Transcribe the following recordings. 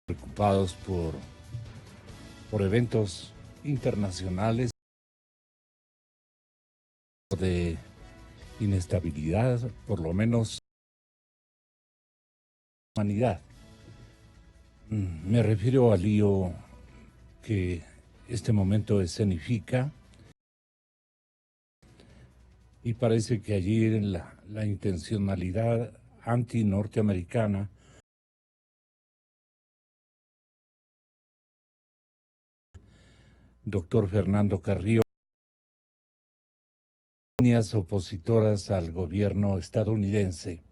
preocupados por eventos internacionales de inestabilidad, por lo menos humanidad. Me refiero al lío que este momento escenifica y parece que allí la intencionalidad anti-norteamericana doctor Fernando Carrillo, líneas opositoras al gobierno estadounidense.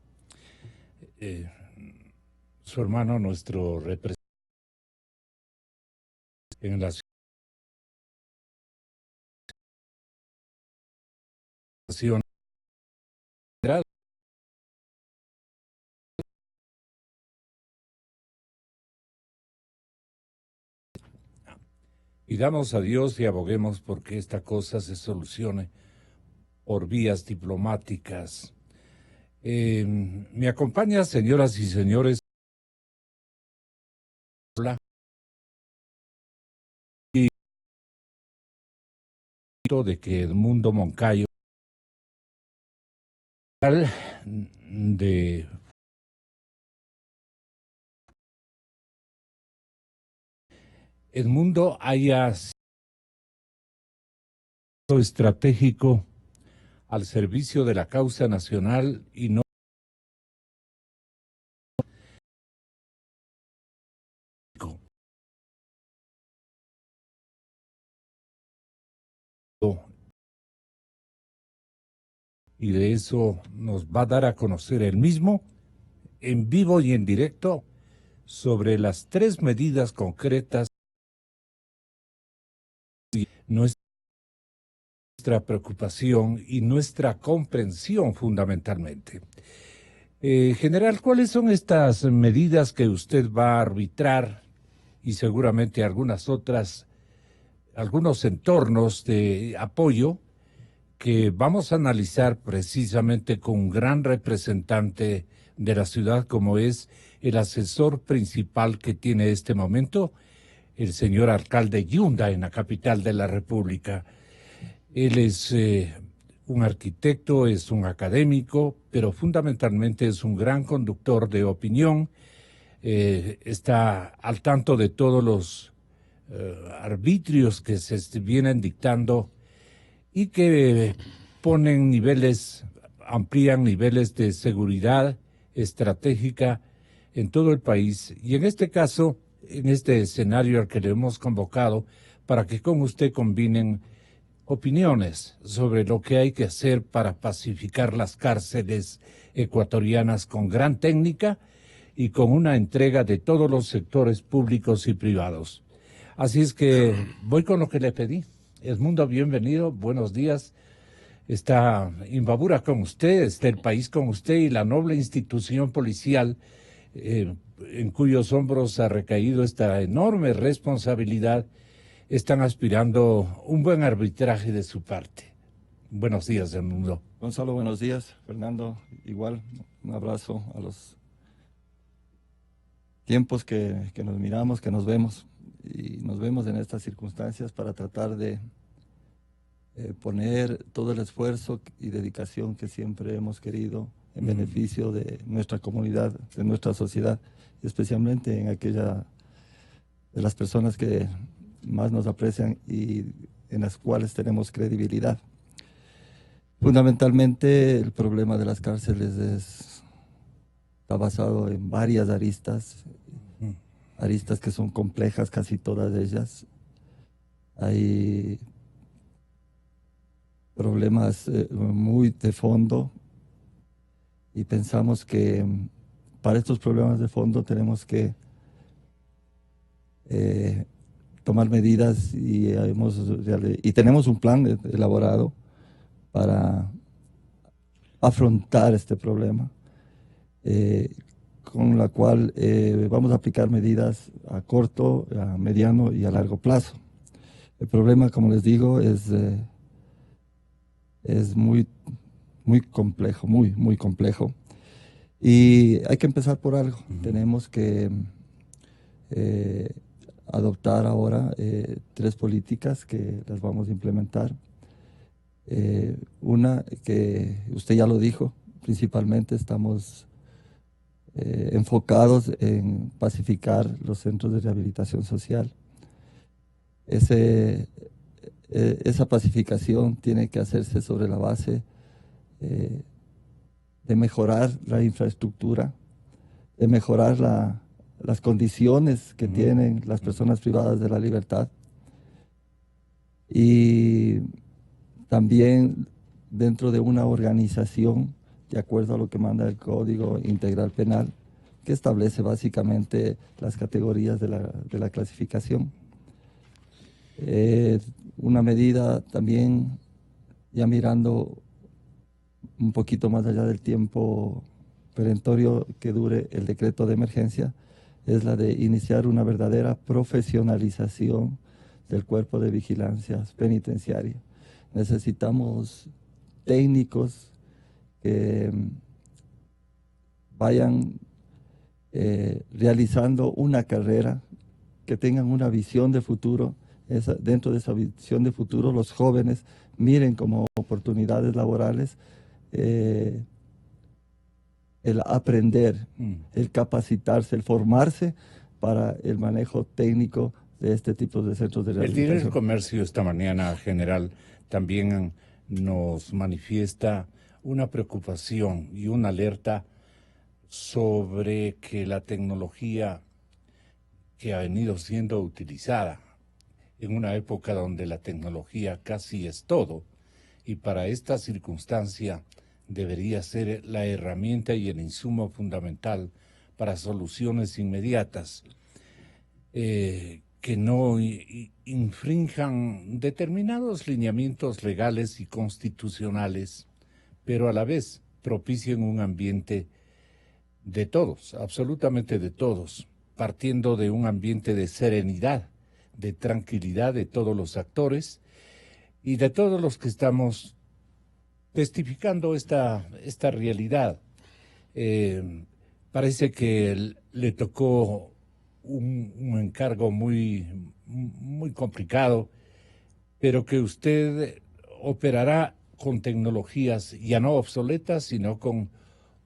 Su hermano, nuestro representante en la situación, pidamos a Dios y aboguemos porque esta cosa se solucione por vías diplomáticas. Me acompaña, señoras y señores, y de que Edmundo Moncayo de Edmundo haya sido estratégico al servicio de la causa nacional y no y de eso nos va a dar a conocer él mismo en vivo y en directo sobre las 3 medidas concretas y nuestra preocupación y nuestra comprensión fundamentalmente. General, ¿cuáles son estas medidas que usted va a arbitrar y seguramente algunas otras, algunos entornos de apoyo que vamos a analizar precisamente con un gran representante de la ciudad como es el asesor principal que tiene este momento, el señor alcalde Yunda en la capital de la República? Él es un arquitecto, es un académico, pero fundamentalmente es un gran conductor de opinión, está al tanto de todos los arbitrios que se vienen dictando y que ponen niveles, amplían niveles de seguridad estratégica en todo el país. Y en este caso, en este escenario al que le hemos convocado, para que con usted combinen opiniones sobre lo que hay que hacer para pacificar las cárceles ecuatorianas con gran técnica y con una entrega de todos los sectores públicos y privados. Así es que voy con lo que le pedí. Edmundo, bienvenido, buenos días. Está Imbabura con usted, está el país con usted y la noble institución policial en cuyos hombros ha recaído esta enorme responsabilidad, están aspirando un buen arbitraje de su parte. Buenos días, Edmundo. Gonzalo, buenos días. Fernando, igual, un abrazo a los tiempos que nos miramos, que nos vemos. Y nos vemos en estas circunstancias para tratar de poner todo el esfuerzo y dedicación que siempre hemos querido en beneficio de nuestra comunidad, de nuestra sociedad, y especialmente en aquella de las personas que más nos aprecian y en las cuales tenemos credibilidad. Fundamentalmente el problema de las cárceles está basado en varias aristas que son complejas, casi todas ellas. Hay problemas muy de fondo y pensamos que para estos problemas de fondo tenemos que tomar medidas y tenemos un plan elaborado para afrontar este problema, con la cual vamos a aplicar medidas a corto, a mediano y a largo plazo. El problema, como les digo, es muy complejo, muy complejo. Y hay que empezar por algo. Tenemos que adoptar ahora 3 políticas que las vamos a implementar. Una que usted ya lo dijo, principalmente estamos enfocados en pacificar los centros de rehabilitación social. Esa pacificación tiene que hacerse sobre la base de mejorar la infraestructura, de mejorar las condiciones que tienen las personas privadas de la libertad, y también dentro de una organización, de acuerdo a lo que manda el Código Integral Penal, que establece básicamente las categorías de la clasificación. Una medida también, ya mirando un poquito más allá del tiempo perentorio que dure el decreto de emergencia, es la de iniciar una verdadera profesionalización del cuerpo de vigilancia penitenciaria. Necesitamos técnicos que vayan realizando una carrera, que tengan una visión de futuro. Dentro de esa visión de futuro, los jóvenes miren como oportunidades laborales el aprender, el capacitarse, el formarse para el manejo técnico de este tipo de centros de rehabilitación. El Diario del Comercio esta mañana, general, también nos manifiesta una preocupación y una alerta sobre que la tecnología que ha venido siendo utilizada en una época donde la tecnología casi es todo, y para esta circunstancia debería ser la herramienta y el insumo fundamental para soluciones inmediatas, que no infrinjan determinados lineamientos legales y constitucionales, pero a la vez propicien un ambiente de todos, absolutamente de todos, partiendo de un ambiente de serenidad, de tranquilidad de todos los actores y de todos los que estamos testificando esta realidad. Parece que le tocó un encargo muy complicado, pero que usted operará con tecnologías ya no obsoletas, sino con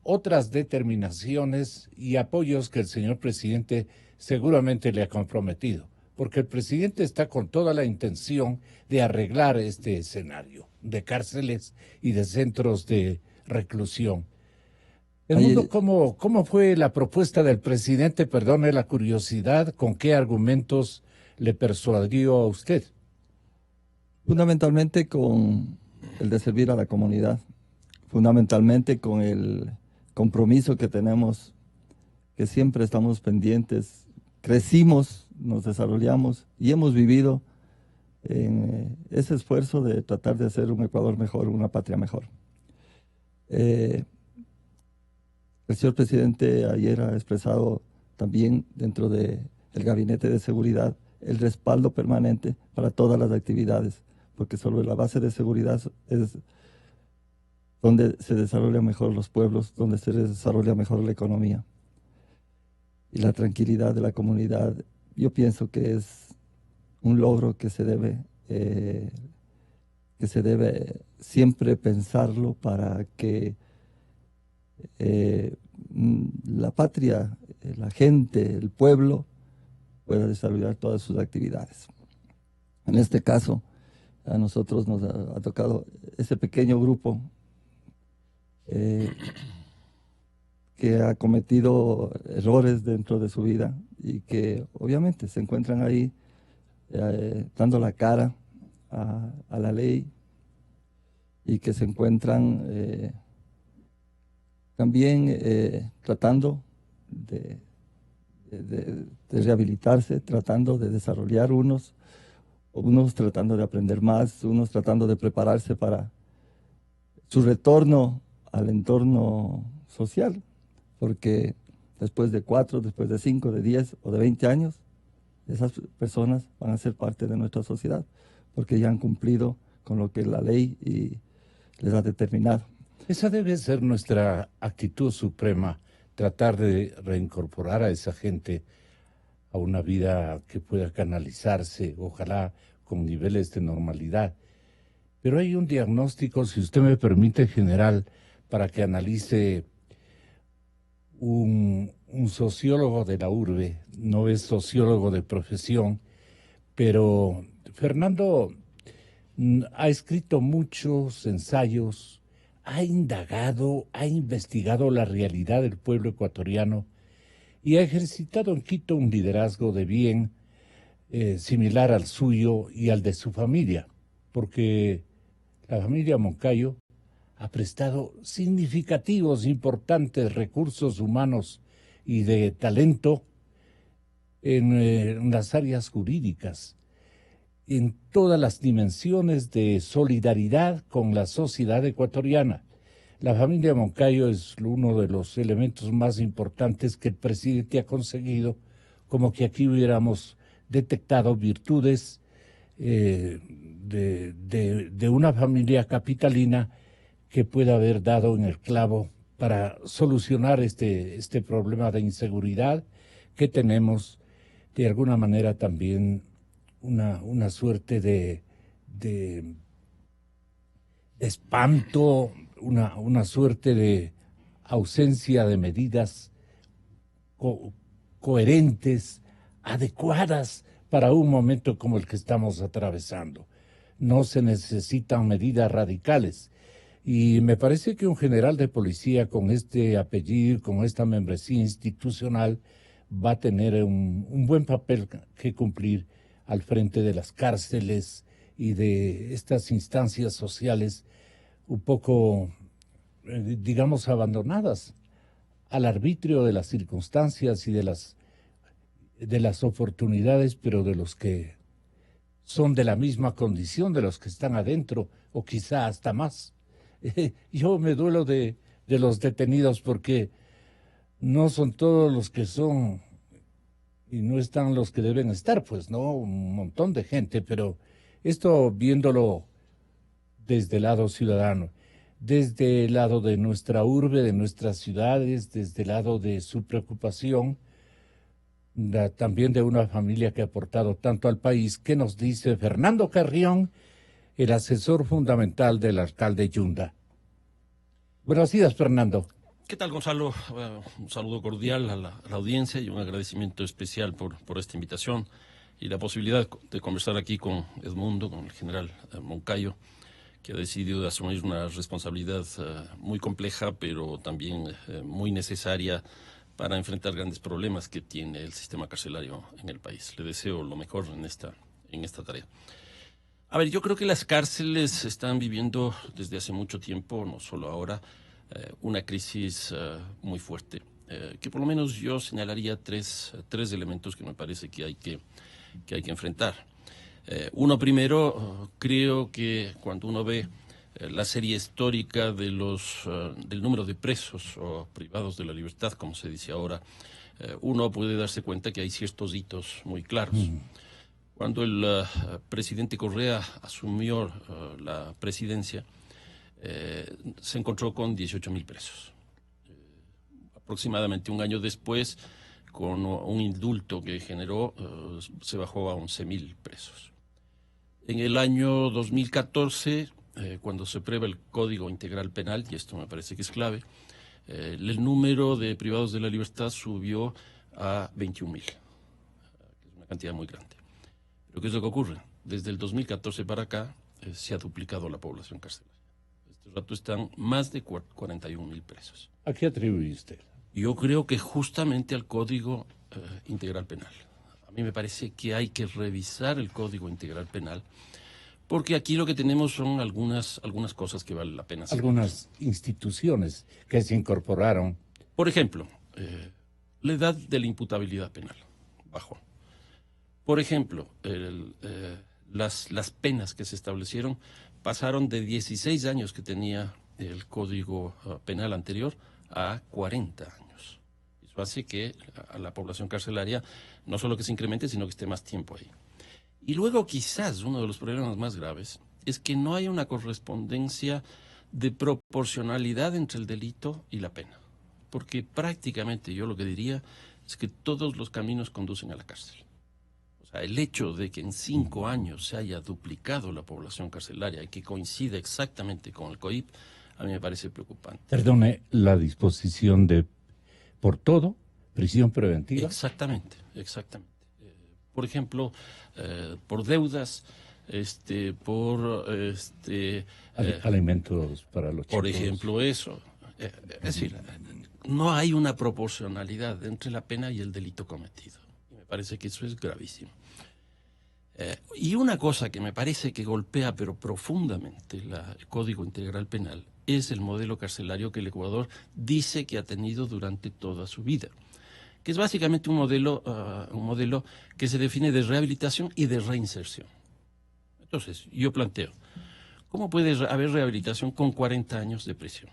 otras determinaciones y apoyos que el señor presidente seguramente le ha comprometido, porque el presidente está con toda la intención de arreglar este escenario de cárceles y de centros de reclusión. Edmundo, ¿cómo fue la propuesta del presidente? Perdone la curiosidad, ¿con qué argumentos le persuadió a usted? Fundamentalmente con el de servir a la comunidad, fundamentalmente con el compromiso que tenemos, que siempre estamos pendientes, crecimos, nos desarrollamos y hemos vivido en ese esfuerzo de tratar de hacer un Ecuador mejor, una patria mejor. El señor presidente ayer ha expresado también dentro del Gabinete de Seguridad el respaldo permanente para todas las actividades, porque sobre la base de seguridad es donde se desarrollan mejor los pueblos, donde se desarrolla mejor la economía. Y la tranquilidad de la comunidad, yo pienso que es un logro que se debe siempre pensarlo para que la patria, la gente, el pueblo pueda desarrollar todas sus actividades. En este caso, a nosotros nos ha tocado ese pequeño grupo que ha cometido errores dentro de su vida y que obviamente se encuentran ahí dando la cara a la ley, y que se encuentran también tratando de rehabilitarse, tratando de desarrollar unos tratando de aprender más, unos tratando de prepararse para su retorno al entorno social, porque después de 4, después de 5, de 10 o de 20 años, esas personas van a ser parte de nuestra sociedad, porque ya han cumplido con lo que la ley les ha determinado. Esa debe ser nuestra actitud suprema, tratar de reincorporar a esa gente a una vida que pueda canalizarse, ojalá con niveles de normalidad. Pero hay un diagnóstico, si usted me permite, general, para que analice un sociólogo de la urbe, no es sociólogo de profesión, pero Fernando ha escrito muchos ensayos, ha indagado, ha investigado la realidad del pueblo ecuatoriano y ha ejercitado en Quito un liderazgo de bien similar al suyo y al de su familia, porque la familia Moncayo ha prestado significativos, importantes recursos humanos y de talento en las áreas jurídicas, en todas las dimensiones de solidaridad con la sociedad ecuatoriana. La familia Moncayo es uno de los elementos más importantes que el presidente ha conseguido, como que aquí hubiéramos detectado virtudes de una familia capitalina que pueda haber dado en el clavo para solucionar este problema de inseguridad que tenemos, de alguna manera también una suerte de espanto, una suerte de ausencia de medidas co coherentes, adecuadas para un momento como el que estamos atravesando. No se necesitan medidas radicales. Y me parece que un general de policía con este apellido, con esta membresía institucional, va a tener un buen papel que cumplir al frente de las cárceles y de estas instancias sociales un poco, digamos, abandonadas al arbitrio de las circunstancias y de las oportunidades, pero de los que son de la misma condición de los que están adentro, o quizá hasta más. Yo me duelo de los detenidos porque no son todos los que son y no están los que deben estar, pues, ¿no? Un montón de gente, pero esto viéndolo desde el lado ciudadano, desde el lado de nuestra urbe, de nuestras ciudades, desde el lado de su preocupación, también de una familia que ha aportado tanto al país. ¿Qué nos dice Fernando Carrión, el asesor fundamental del alcalde Yunda? Buenos días, Fernando. ¿Qué tal, Gonzalo? Un saludo cordial a la audiencia y un agradecimiento especial por esta invitación y la posibilidad de conversar aquí con Edmundo, con el general Moncayo, que ha decidido asumir una responsabilidad muy compleja, pero también muy necesaria para enfrentar grandes problemas que tiene el sistema carcelario en el país. Le deseo lo mejor en esta tarea. A ver, yo creo que las cárceles están viviendo desde hace mucho tiempo, no solo ahora, una crisis muy fuerte, que por lo menos yo señalaría tres elementos que me parece que hay que enfrentar. Uno primero, creo que cuando uno ve la serie histórica del número de presos o privados de la libertad, como se dice ahora, uno puede darse cuenta que hay ciertos hitos muy claros. Cuando el presidente Correa asumió la presidencia, se encontró con 18.000 presos. Aproximadamente un año después, con un indulto que generó, se bajó a 11.000 presos. En el año 2014, cuando se aprueba el Código Integral Penal, y esto me parece que es clave, el número de privados de la libertad subió a 21.000, que es una cantidad muy grande. Pero ¿qué es lo que ocurre? Desde el 2014 para acá se ha duplicado la población carcelaria. Este rato están más de 41.000 presos. ¿A qué atribuye usted? Yo creo que justamente al Código Integral Penal. A mí me parece que hay que revisar el Código Integral Penal, porque aquí lo que tenemos son algunas cosas que vale la pena hacer. Algunas instituciones que se incorporaron. Por ejemplo, la edad de la imputabilidad penal bajó. Por ejemplo, las penas que se establecieron pasaron de 16 años que tenía el Código Penal anterior a 40 años. Eso hace que a la población carcelaria no solo que se incremente, sino que esté más tiempo ahí. Y luego quizás uno de los problemas más graves es que no hay una correspondencia de proporcionalidad entre el delito y la pena. Porque prácticamente yo lo que diría es que todos los caminos conducen a la cárcel. O sea, el hecho de que en 5 años se haya duplicado la población carcelaria y que coincide exactamente con el COIP, a mí me parece preocupante. Perdone, la disposición de por todo, prisión preventiva. Exactamente. Por ejemplo, por deudas, Alimentos para los chicos. por ejemplo, eso. Es decir, no hay una proporcionalidad entre la pena y el delito cometido. Me parece que eso es gravísimo. Y una cosa que me parece que golpea pero profundamente el Código Integral Penal es el modelo carcelario que el Ecuador dice que ha tenido durante toda su vida, que es básicamente un modelo que se define de rehabilitación y de reinserción. Entonces, yo planteo, ¿cómo puede haber rehabilitación con 40 años de prisión?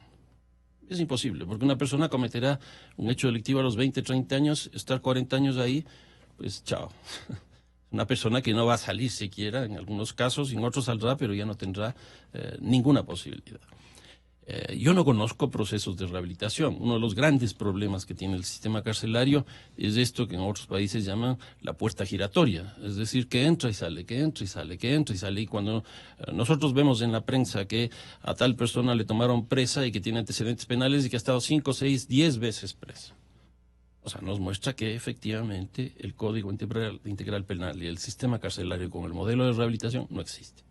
Es imposible, porque una persona cometerá un hecho delictivo a los 20, 30 años, estar 40 años ahí, pues chao. Una persona que no va a salir siquiera, en algunos casos, y en otros saldrá, pero ya no tendrá ninguna posibilidad. Yo no conozco procesos de rehabilitación. Uno de los grandes problemas que tiene el sistema carcelario es esto que en otros países llaman la puerta giratoria. Es decir, que entra y sale, que entra y sale, que entra y sale. Y cuando nosotros vemos en la prensa que a tal persona le tomaron presa y que tiene antecedentes penales y que ha estado 5, 6, 10 veces presa. O sea, nos muestra que efectivamente el Código Integral Penal y el sistema carcelario con el modelo de rehabilitación no existe.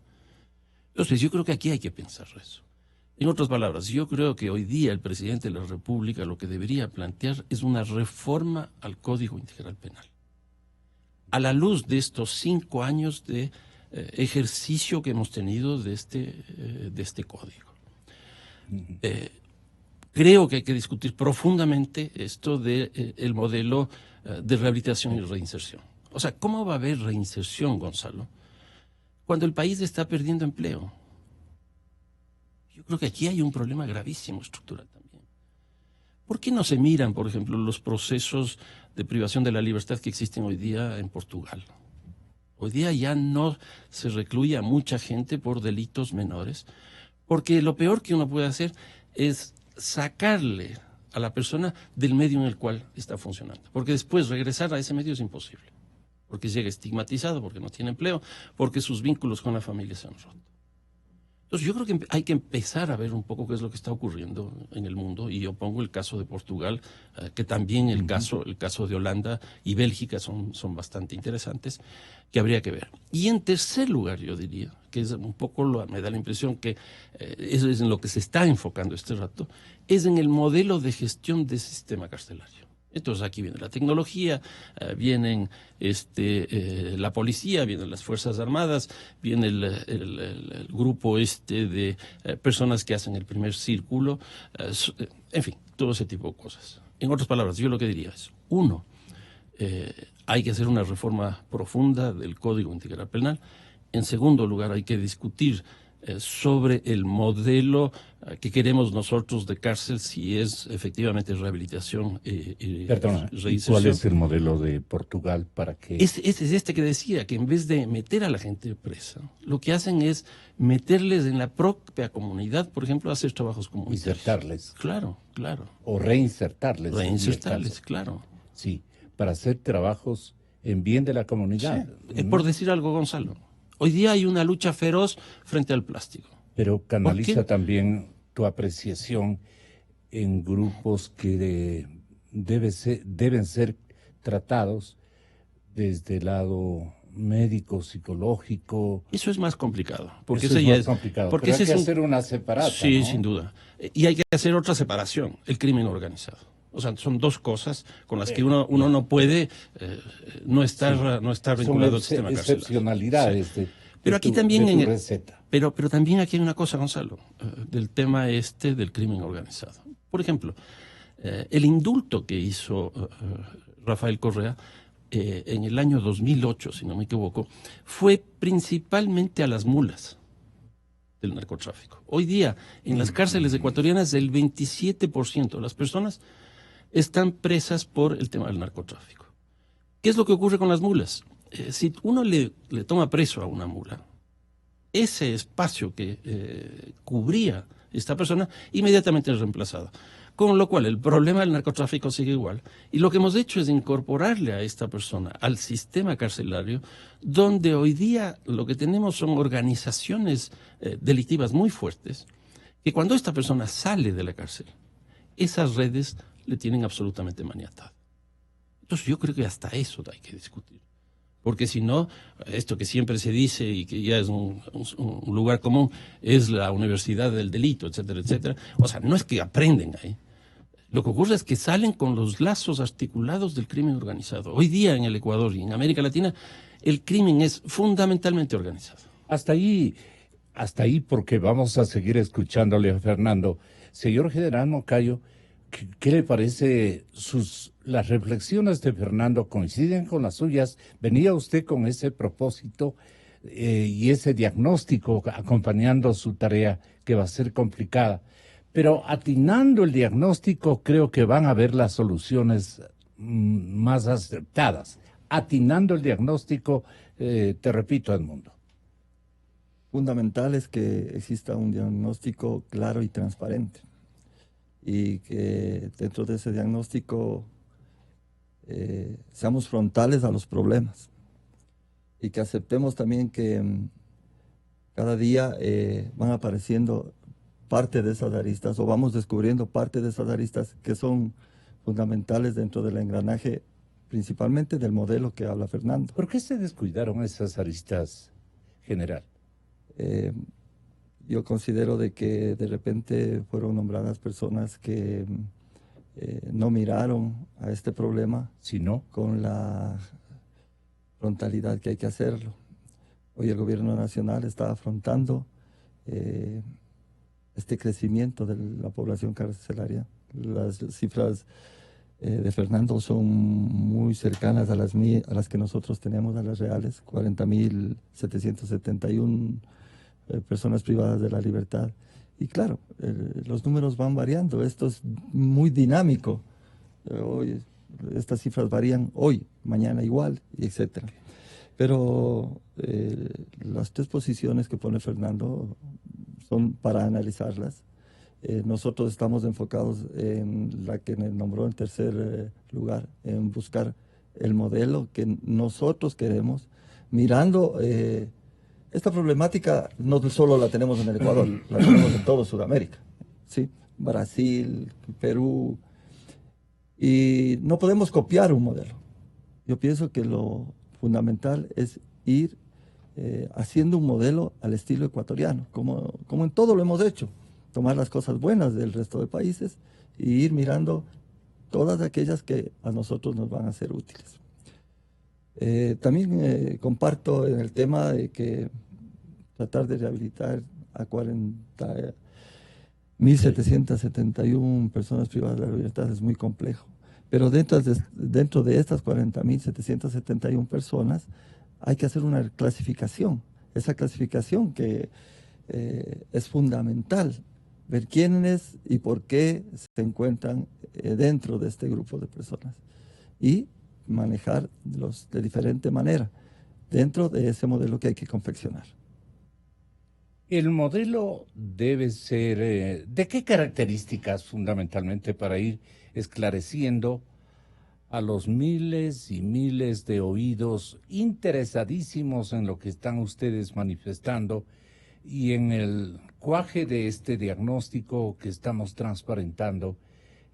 Entonces, yo creo que aquí hay que pensar eso. En otras palabras, yo creo que hoy día el presidente de la República lo que debería plantear es una reforma al Código Integral Penal. A la luz de estos 5 años de ejercicio que hemos tenido de este código. Creo que hay que discutir profundamente esto del modelo de rehabilitación y reinserción. O sea, ¿cómo va a haber reinserción, Gonzalo, cuando el país está perdiendo empleo? Yo creo que aquí hay un problema gravísimo estructural también. ¿Por qué no se miran, por ejemplo, los procesos de privación de la libertad que existen hoy día en Portugal? Hoy día ya no se recluye a mucha gente por delitos menores, porque lo peor que uno puede hacer es sacarle a la persona del medio en el cual está funcionando, porque después regresar a ese medio es imposible, porque llega estigmatizado, porque no tiene empleo, porque sus vínculos con la familia se han roto. Entonces yo creo que hay que empezar a ver un poco qué es lo que está ocurriendo en el mundo, y yo pongo el caso de Portugal, que también el caso de Holanda y Bélgica son bastante interesantes, que habría que ver. Y en tercer lugar, yo diría, que es un poco, me da la impresión que eso es en lo que se está enfocando este rato, es en el modelo de gestión del sistema carcelario. Entonces aquí viene la tecnología, vienen la policía, vienen las Fuerzas Armadas, viene el grupo de personas que hacen el primer círculo, en fin, todo ese tipo de cosas. En otras palabras, yo lo que diría es, uno, hay que hacer una reforma profunda del Código Integral Penal. En segundo lugar, hay que discutir sobre el modelo que queremos nosotros de cárcel, si es efectivamente rehabilitación y reinserción. ¿Cuál es el modelo de Portugal para que...? Es que decía, que en vez de meter a la gente presa, lo que hacen es meterles en la propia comunidad, por ejemplo, a hacer trabajos comunitarios. Insertarles. Claro. O reinsertarles. Reinsertarles, claro. Sí, para hacer trabajos en bien de la comunidad. Sí. Por decir algo, Gonzalo, hoy día hay una lucha feroz frente al plástico. Pero canaliza también tu apreciación en grupos que deben ser tratados desde el lado médico, psicológico. Eso es más complicado. Porque eso es más complicado. Porque hay que hacer una separata. Sí, ¿no? Sin duda. Y hay que hacer otra separación, el crimen organizado. O sea, son dos cosas con las que uno no puede no estar vinculado al sistema carcelario. Excepcionalidades pero aquí también receta. Pero también aquí hay una cosa, Gonzalo, del tema del crimen organizado. Por ejemplo, el indulto que hizo Rafael Correa en el año 2008, si no me equivoco, fue principalmente a las mulas del narcotráfico. Hoy día, en las cárceles ecuatorianas, el 27% de las personas están presas por el tema del narcotráfico. ¿Qué es lo que ocurre con las mulas? Si uno le toma preso a una mula, ese espacio que cubría esta persona, inmediatamente es reemplazada. Con lo cual, el problema del narcotráfico sigue igual. Y lo que hemos hecho es incorporarle a esta persona al sistema carcelario, donde hoy día lo que tenemos son organizaciones delictivas muy fuertes, que cuando esta persona sale de la cárcel, esas redes le tienen absolutamente maniatado. Entonces yo creo que hasta eso hay que discutir. Porque si no, esto que siempre se dice y que ya es un lugar común, es la universidad del delito, etcétera, etcétera. O sea, no es que aprenden ahí. Lo que ocurre es que salen con los lazos articulados del crimen organizado. Hoy día en el Ecuador y en América Latina, el crimen es fundamentalmente organizado. Hasta ahí, porque vamos a seguir escuchándole a Fernando. Señor General Moncayo, ¿qué le parece las reflexiones de Fernando? ¿Coinciden con las suyas? ¿Venía usted con ese propósito y ese diagnóstico acompañando su tarea que va a ser complicada? Pero atinando el diagnóstico, creo que van a haber las soluciones más aceptadas. Atinando el diagnóstico, te repito, Edmundo. Fundamental es que exista un diagnóstico claro y transparente, y que dentro de ese diagnóstico seamos frontales a los problemas, y que aceptemos también que cada día van apareciendo parte de esas aristas, o vamos descubriendo parte de esas aristas que son fundamentales dentro del engranaje, principalmente del modelo que habla Fernando. ¿Por qué se descuidaron esas aristas, general? Yo considero de que de repente fueron nombradas personas que no miraron a este problema con la frontalidad que hay que hacerlo. Hoy el gobierno nacional está afrontando este crecimiento de la población carcelaria. Las cifras de Fernando son muy cercanas a las que nosotros tenemos, a las reales, 40.771 personas privadas de la libertad. Y claro, los números van variando, esto es muy dinámico. Hoy, estas cifras varían hoy, mañana igual, etc. Pero las tres posiciones que pone Fernando son para analizarlas. Nosotros estamos enfocados en la que nombró en tercer lugar, en buscar el modelo que nosotros queremos, mirando esta problemática. No solo la tenemos en el Ecuador, la tenemos en todo Sudamérica, ¿sí? Brasil, Perú, y no podemos copiar un modelo. Yo pienso que lo fundamental es ir haciendo un modelo al estilo ecuatoriano, como en todo lo hemos hecho. Tomar las cosas buenas del resto de países y ir mirando todas aquellas que a nosotros nos van a ser útiles. También comparto en el tema de que tratar de rehabilitar a 40.771 personas privadas de la libertad es muy complejo. Pero dentro de estas 40.771 personas hay que hacer una clasificación. Esa clasificación que es fundamental, ver quiénes y por qué se encuentran dentro de este grupo de personas y manejarlos de diferente manera dentro de ese modelo que hay que confeccionar. El modelo debe ser, ¿de qué características fundamentalmente, para ir esclareciendo a los miles y miles de oídos interesadísimos en lo que están ustedes manifestando y en el cuaje de este diagnóstico que estamos transparentando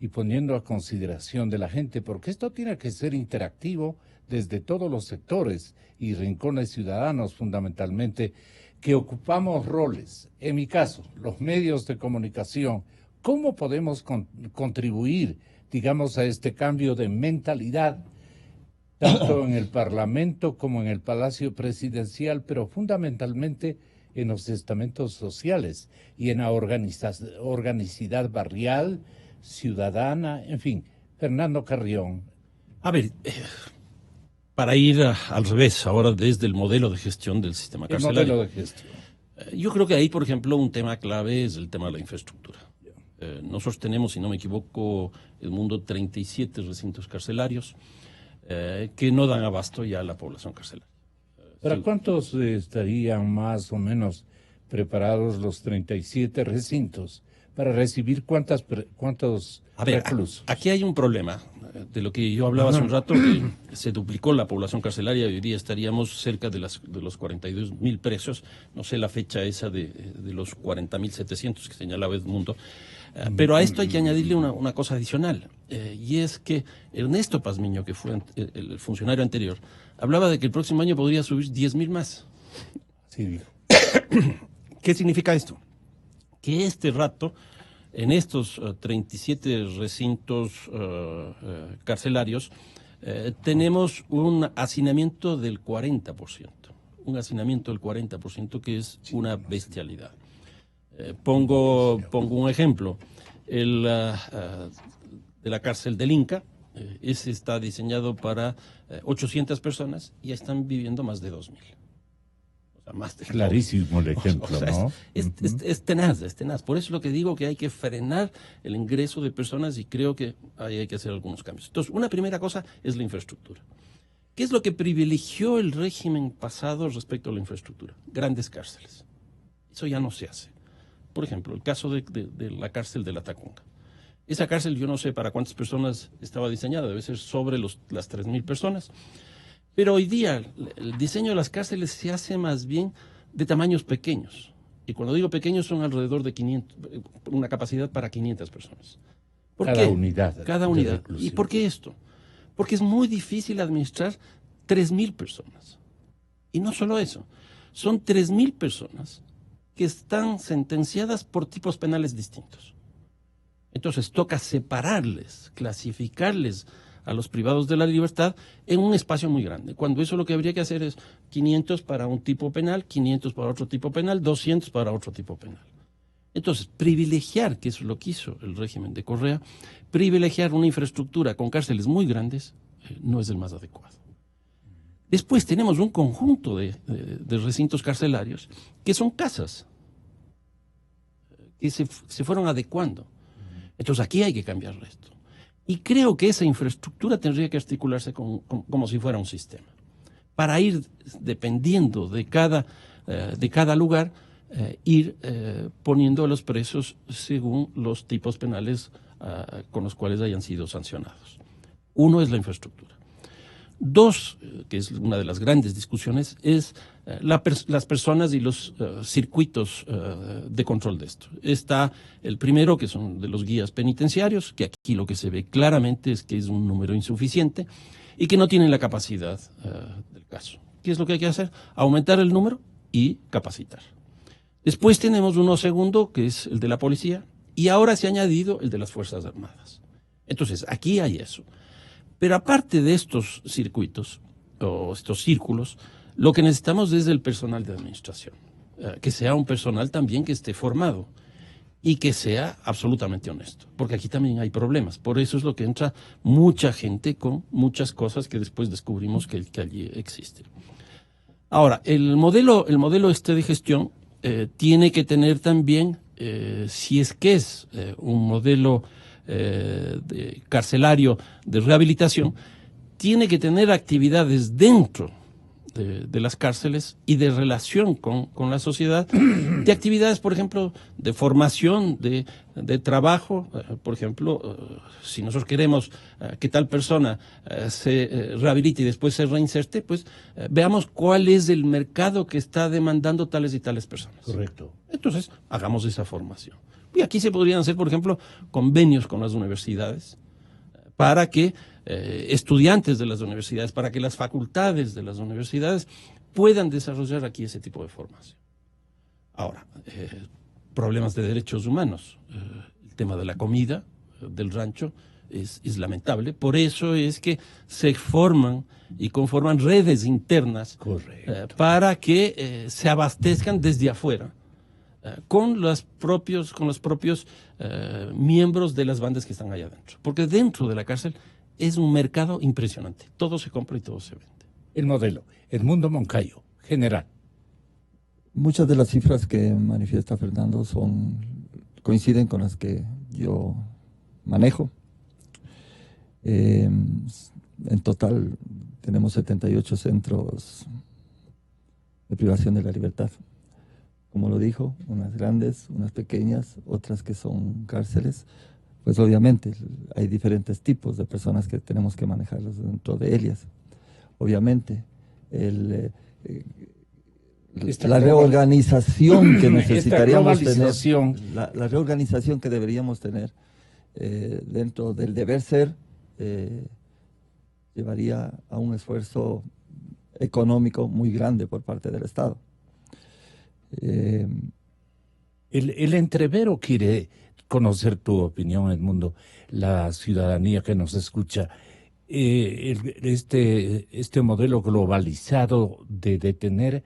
y poniendo a consideración de la gente? Porque esto tiene que ser interactivo desde todos los sectores y rincones ciudadanos fundamentalmente, que ocupamos roles. En mi caso, los medios de comunicación, ¿cómo podemos contribuir, digamos, a este cambio de mentalidad, tanto en el Parlamento como en el Palacio Presidencial, pero fundamentalmente en los estamentos sociales y en la organicidad barrial, ciudadana, en fin? Fernando Carrión. A ver, para ir al revés, ahora desde el modelo de gestión del sistema carcelario. El modelo de gestión. Yo creo que ahí, por ejemplo, un tema clave es el tema de la infraestructura. Nosotros tenemos, si no me equivoco, Edmundo, 37 recintos carcelarios que no dan abasto ya a la población carcelaria. ¿Para cuántos estarían más o menos preparados los 37 recintos para recibir cuántos A ver, reclusos. aquí hay un problema de lo que yo hablaba hace un rato, que se duplicó la población carcelaria y hoy día estaríamos cerca de los 42.000 presos, no sé la fecha esa de los 40.700 que señalaba Edmundo, pero a esto hay que añadirle una cosa adicional, y es que Ernesto Pazmiño, que fue el funcionario anterior, hablaba de que el próximo año podría subir 10.000 más. Sí, dijo. ¿Qué significa esto? Que este rato, en estos 37 recintos carcelarios, tenemos un hacinamiento del 40%. Un hacinamiento del 40% que es una bestialidad. Pongo un ejemplo. De la cárcel del Inca, ese está diseñado para 800 personas y están viviendo más de 2.000. Más de Clarísimo el ejemplo, ¿no? Es tenaz, es tenaz. Por eso es lo que digo, que hay que frenar el ingreso de personas y creo que ahí hay que hacer algunos cambios. Entonces, una primera cosa es la infraestructura. ¿Qué es lo que privilegió el régimen pasado respecto a la infraestructura? Grandes cárceles. Eso ya no se hace. Por ejemplo, el caso de la cárcel de la Tacunga. Esa cárcel yo no sé para cuántas personas estaba diseñada, debe ser sobre las 3.000 personas. Pero hoy día el diseño de las cárceles se hace más bien de tamaños pequeños. Y cuando digo pequeños son alrededor de 500, una capacidad para 500 personas. ¿Por Cada qué? unidad. Cada unidad. ¿Y por qué esto? Porque es muy difícil administrar 3.000 personas. Y no solo eso, son 3.000 personas que están sentenciadas por tipos penales distintos. Entonces toca separarles, clasificarles a los privados de la libertad en un espacio muy grande. Cuando eso lo que habría que hacer es 500 para un tipo penal, 500 para otro tipo penal, 200 para otro tipo penal. Entonces, privilegiar, que eso es lo que hizo el régimen de Correa, privilegiar una infraestructura con cárceles muy grandes no es el más adecuado. Después tenemos un conjunto de recintos carcelarios que son casas que se fueron adecuando. Entonces aquí hay que cambiar esto. Y creo que esa infraestructura tendría que articularse como si fuera un sistema, para ir dependiendo de cada lugar, ir poniendo a los presos según los tipos penales con los cuales hayan sido sancionados. Uno es la infraestructura. Dos, que es una de las grandes discusiones, es las personas y los circuitos de control de esto. Está el primero, que son de los guías penitenciarios, que aquí lo que se ve claramente es que es un número insuficiente y que no tienen la capacidad del caso. ¿Qué es lo que hay que hacer? Aumentar el número y capacitar. Después tenemos uno segundo, que es el de la policía, y ahora se ha añadido el de las Fuerzas Armadas. Entonces, aquí hay eso. Pero aparte de estos circuitos, o estos círculos, lo que necesitamos es el personal de administración. Que sea un personal también que esté formado y que sea absolutamente honesto. Porque aquí también hay problemas. Por eso es lo que entra mucha gente con muchas cosas que después descubrimos que allí existen. Ahora, el modelo de gestión tiene que tener también, si es que es un modelo carcelario de rehabilitación, tiene que tener actividades dentro de las cárceles y de relación con la sociedad, de actividades, por ejemplo, de formación, de trabajo. Por ejemplo, si nosotros queremos que tal persona se rehabilite y después se reinserte, pues veamos cuál es el mercado que está demandando tales y tales personas. Correcto. Entonces, hagamos esa formación. Y aquí se podrían hacer, por ejemplo, convenios con las universidades para que estudiantes de las universidades, para que las facultades de las universidades puedan desarrollar aquí ese tipo de formación. Ahora, problemas de derechos humanos. El tema de la comida del rancho es lamentable. Por eso es que se forman y conforman redes internas para que se abastezcan desde afuera con los propios miembros de las bandas que están allá adentro. Porque dentro de la cárcel es un mercado impresionante. Todo se compra y todo se vende. El modelo, Edmundo Moncayo, general. Muchas de las cifras que manifiesta Fernando coinciden con las que yo manejo. En total tenemos 78 centros de privación de la libertad, como lo dijo, unas grandes, unas pequeñas, otras que son cárceles. Pues obviamente hay diferentes tipos de personas que tenemos que manejarlos dentro de ellas. Obviamente, la reorganización que necesitaríamos tener, la reorganización que deberíamos tener dentro del deber ser, llevaría a un esfuerzo económico muy grande por parte del Estado. El entrevero quiere conocer tu opinión, Edmundo, la ciudadanía que nos escucha. Este modelo globalizado de detener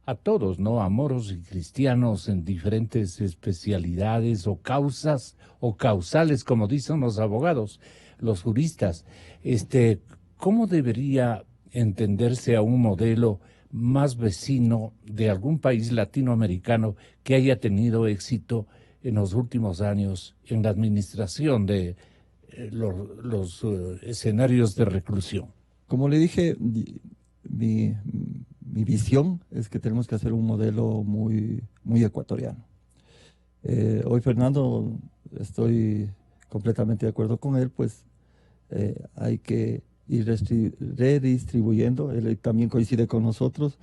a todos, ¿no? A moros y cristianos en diferentes especialidades o causas o causales, como dicen los abogados, los juristas. ¿Cómo debería entenderse a un modelo más vecino de algún país latinoamericano que haya tenido éxito en los últimos años en la administración de los escenarios de reclusión? Como le dije, mi visión es que tenemos que hacer un modelo muy, muy ecuatoriano. Hoy Fernando, estoy completamente de acuerdo con él, pues hay que ir redistribuyendo. Él también coincide con nosotros.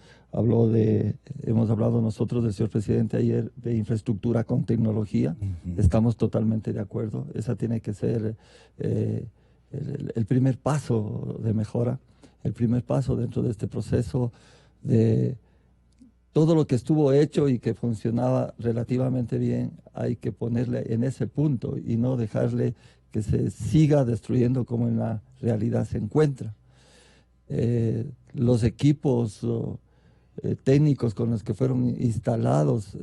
Hemos hablado nosotros del señor presidente ayer de infraestructura con tecnología. Estamos totalmente de acuerdo. Esa tiene que ser el primer paso de mejora, el primer paso dentro de este proceso de todo lo que estuvo hecho y que funcionaba relativamente bien. Hay que ponerle en ese punto y no dejarle que se siga destruyendo como en la realidad se encuentra. Los equipos técnicos con los que fueron instalados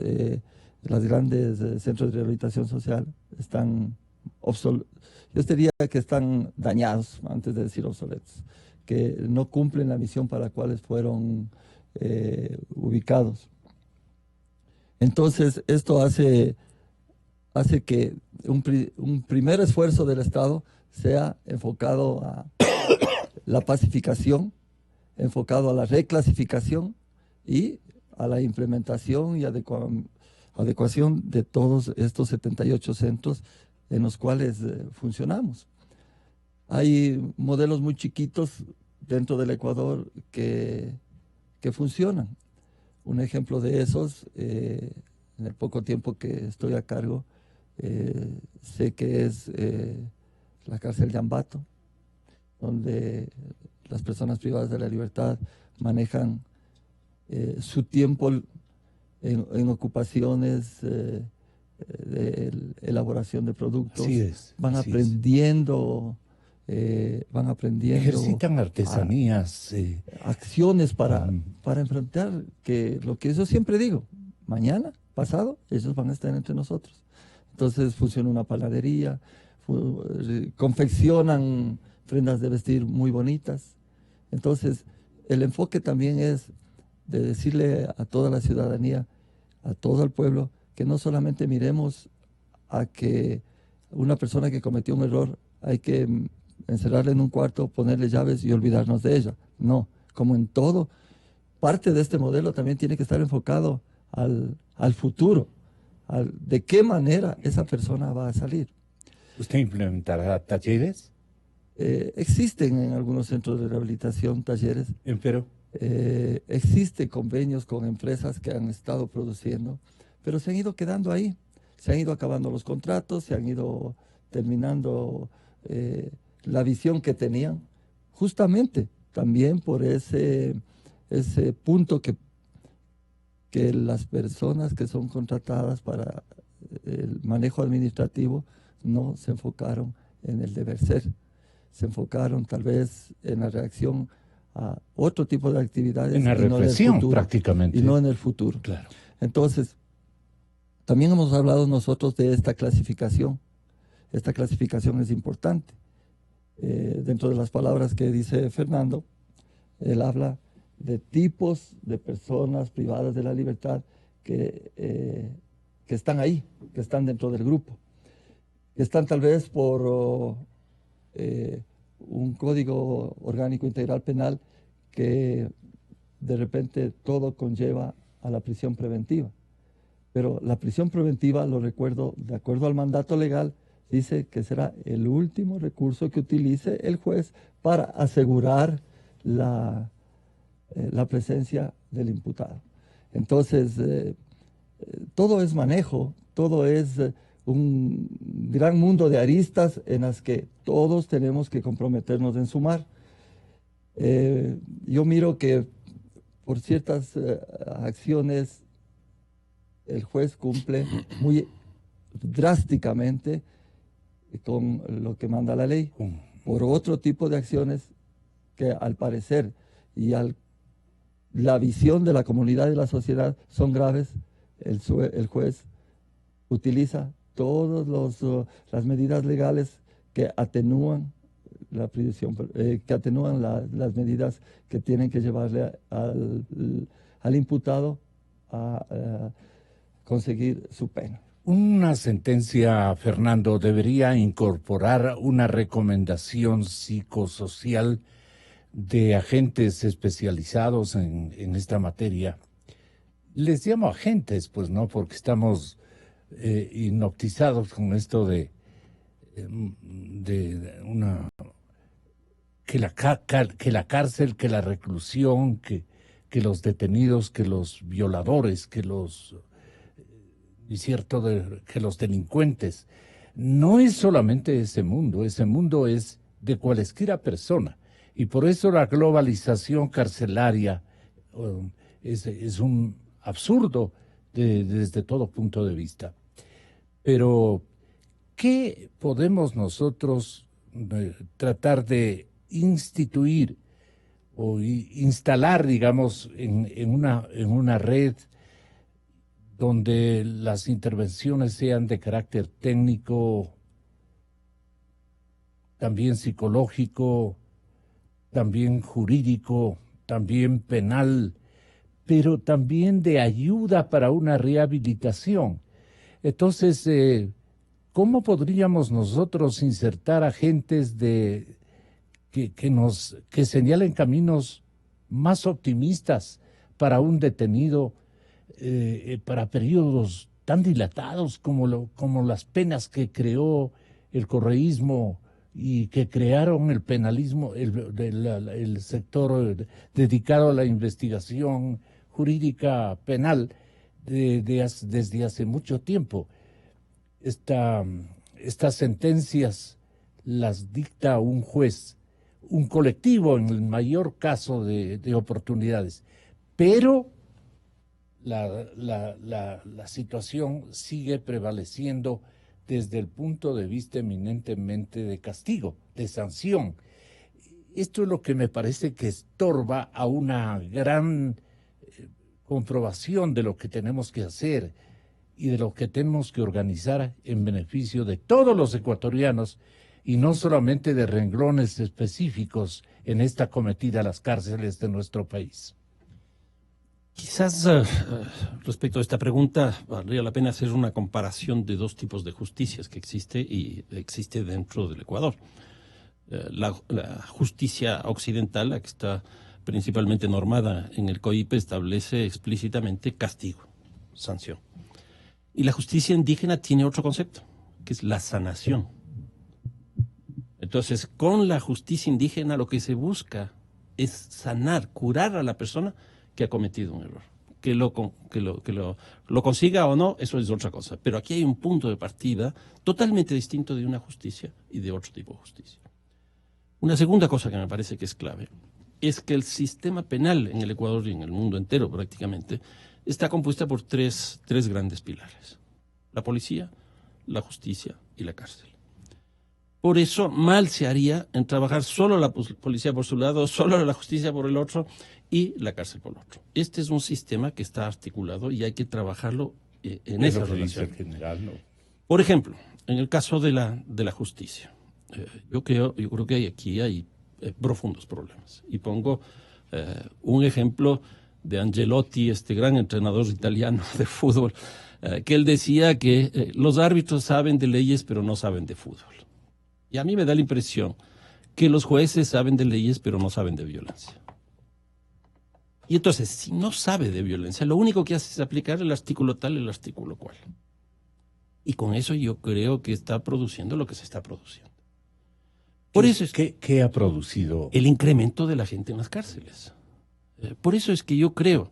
los grandes centros de rehabilitación social están obsoletos. Yo diría que están dañados, antes de decir obsoletos, que no cumplen la misión para la cual fueron ubicados. Entonces, esto hace que un primer esfuerzo del Estado sea enfocado a la pacificación, enfocado a la reclasificación y a la implementación y adecuación de todos estos 78 centros en los cuales funcionamos. Hay modelos muy chiquitos dentro del Ecuador que funcionan. Un ejemplo de esos, en el poco tiempo que estoy a cargo, sé que es la cárcel de Ambato, donde las personas privadas de la libertad manejan su tiempo en ocupaciones de elaboración de productos. Van aprendiendo. Ejercitan artesanías. Acciones para enfrentar lo que yo siempre digo, mañana, pasado, ellos van a estar entre nosotros. Entonces funciona una panadería, confeccionan prendas de vestir muy bonitas. Entonces el enfoque también es de decirle a toda la ciudadanía, a todo el pueblo, que no solamente miremos a que una persona que cometió un error hay que encerrarla en un cuarto, ponerle llaves y olvidarnos de ella. No, como en todo, parte de este modelo también tiene que estar enfocado al futuro, de qué manera esa persona va a salir. ¿Usted implementará talleres? Existen en algunos centros de rehabilitación talleres. Pero existen convenios con empresas que han estado produciendo, pero se han ido quedando ahí. Se han ido acabando los contratos, se han ido terminando la visión que tenían, justamente también por ese punto que las personas que son contratadas para el manejo administrativo no se enfocaron en el deber ser, se enfocaron tal vez en la reacción a otro tipo de actividades. En la represión, no en el futuro, prácticamente. Y no en el futuro. Claro. Entonces, también hemos hablado nosotros de esta clasificación. Esta clasificación es importante. Dentro de las palabras que dice Fernando, él habla de tipos de personas privadas de la libertad que están ahí, que están dentro del grupo, que están tal vez por un código orgánico integral penal que de repente todo conlleva a la prisión preventiva. pero la prisión preventiva, lo recuerdo, de acuerdo al mandato legal, dice que será el último recurso que utilice el juez para asegurar la presencia del imputado. Entonces, todo es manejo, todo es un gran mundo de aristas en las que todos tenemos que comprometernos en sumar. Yo miro que por ciertas acciones el juez cumple muy drásticamente con lo que manda la ley. Por otro tipo de acciones que al parecer y la visión de la comunidad y de la sociedad son graves, el juez utiliza todas las medidas legales que atenúan la prisión, que atenúan las medidas que tienen que llevarle al imputado a conseguir su pena. Una sentencia, Fernando, debería incorporar una recomendación psicosocial de agentes especializados en esta materia. Les llamo agentes, pues no, porque estamos hipnotizados con esto de una que la cárcel, que la reclusión, que los detenidos, que los violadores, que los que los delincuentes. No es solamente ese mundo es de cualesquiera persona. Y por eso la globalización carcelaria es un absurdo desde todo punto de vista. Pero, ¿qué podemos nosotros tratar de instituir o instalar, digamos, en una red donde las intervenciones sean de carácter técnico, también psicológico, también jurídico, también penal, pero también de ayuda para una rehabilitación? Entonces, ¿cómo podríamos nosotros insertar agentes que señalen caminos más optimistas para un detenido, para periodos tan dilatados como las penas que creó el correísmo y que crearon el penalismo, el sector dedicado a la investigación jurídica penal desde hace mucho tiempo? Estas sentencias las dicta un juez, un colectivo en el mayor caso de oportunidades, pero la situación sigue prevaleciendo desde el punto de vista eminentemente de castigo, de sanción. Esto es lo que me parece que estorba a una gran comprobación de lo que tenemos que hacer y de lo que tenemos que organizar en beneficio de todos los ecuatorianos y no solamente de renglones específicos en esta acometida a las cárceles de nuestro país. Quizás respecto a esta pregunta valdría la pena hacer una comparación de dos tipos de justicias que existe dentro del Ecuador. La justicia occidental, la que está principalmente normada en el COIPE, establece explícitamente castigo, sanción. Y la justicia indígena tiene otro concepto, que es la sanación. Entonces, con la justicia indígena lo que se busca es sanar, curar a la persona que ha cometido un error. Que lo consiga o no, eso es otra cosa. Pero aquí hay un punto de partida totalmente distinto de una justicia y de otro tipo de justicia. Una segunda cosa que me parece que es clave es que el sistema penal en el Ecuador y en el mundo entero prácticamente está compuesta por tres grandes pilares: la policía, la justicia y la cárcel. Por eso mal se haría en trabajar solo la policía por su lado, solo la justicia por el otro y la cárcel por el otro. Este es un sistema que está articulado y hay que trabajarlo en esa relación. ¿No? Por ejemplo, en el caso de la justicia, yo creo que aquí hay profundos problemas. Y pongo un ejemplo de Angelotti, este gran entrenador italiano de fútbol, que él decía que los árbitros saben de leyes pero no saben de fútbol. Y a mí me da la impresión que los jueces saben de leyes pero no saben de violencia. Y entonces, si no sabe de violencia, lo único que hace es aplicar el artículo tal, el artículo cual. Y con eso yo creo que está produciendo lo que se está produciendo. Por eso es ¿Qué ha producido? el incremento de la gente en las cárceles. Por eso es que yo creo,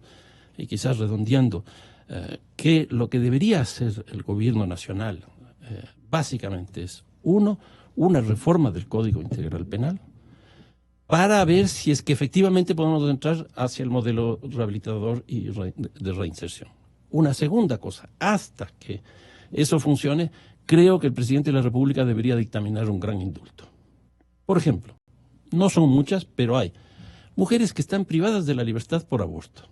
y quizás redondeando, que lo que debería hacer el gobierno nacional básicamente es, uno, una reforma del Código Integral Penal para ver si es que efectivamente podemos entrar hacia el modelo rehabilitador y de reinserción. Una segunda cosa, hasta que eso funcione, creo que el presidente de la República debería dictaminar un gran indulto. Por ejemplo, no son muchas, pero hay mujeres que están privadas de la libertad por aborto.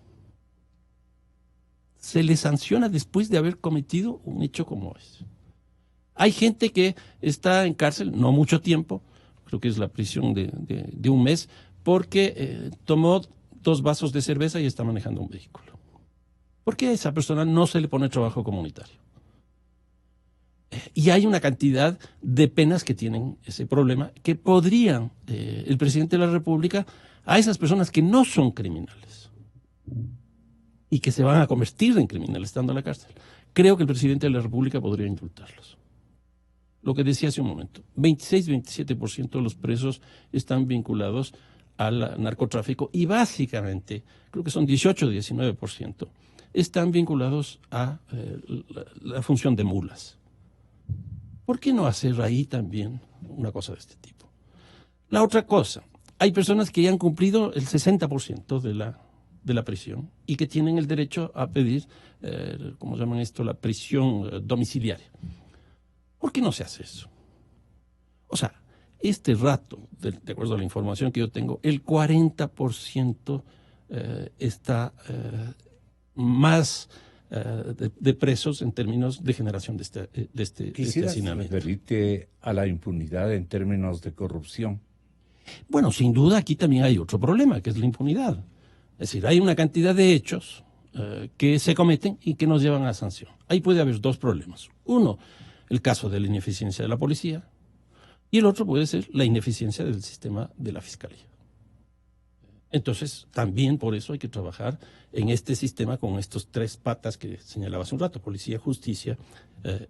Se les sanciona después de haber cometido un hecho como ese. Hay gente que está en cárcel, no mucho tiempo, creo que es la prisión de un mes, porque tomó 2 vasos de cerveza y está manejando un vehículo. ¿Por qué a esa persona no se le pone trabajo comunitario? Y hay una cantidad de penas que tienen ese problema que podrían el presidente de la República a esas personas que no son criminales y que se van a convertir en criminales estando en la cárcel. Creo que el presidente de la República podría indultarlos. Lo que decía hace un momento, 26-27% de los presos están vinculados al narcotráfico y básicamente, creo que son 18-19%, están vinculados a la función de mulas. ¿Por qué no hacer ahí también una cosa de este tipo? La otra cosa, hay personas que ya han cumplido el 60% de la prisión y que tienen el derecho a pedir, ¿cómo llaman esto?, la prisión domiciliaria. ¿Por qué no se hace eso? O sea, este rato, de acuerdo a la información que yo tengo, el 40% está más de presos en términos de generación de este Quisiera hacinamiento. referirte a la impunidad en términos de corrupción. Bueno, sin duda aquí también hay otro problema, que es la impunidad. Es decir, hay una cantidad de hechos que se cometen y que nos llevan a sanción. Ahí puede haber 2 problemas. Uno, el caso de la ineficiencia de la policía, y el otro puede ser la ineficiencia del sistema de la fiscalía. Entonces, también por eso hay que trabajar en este sistema con estos 3 patas que señalaba hace un rato, policía, justicia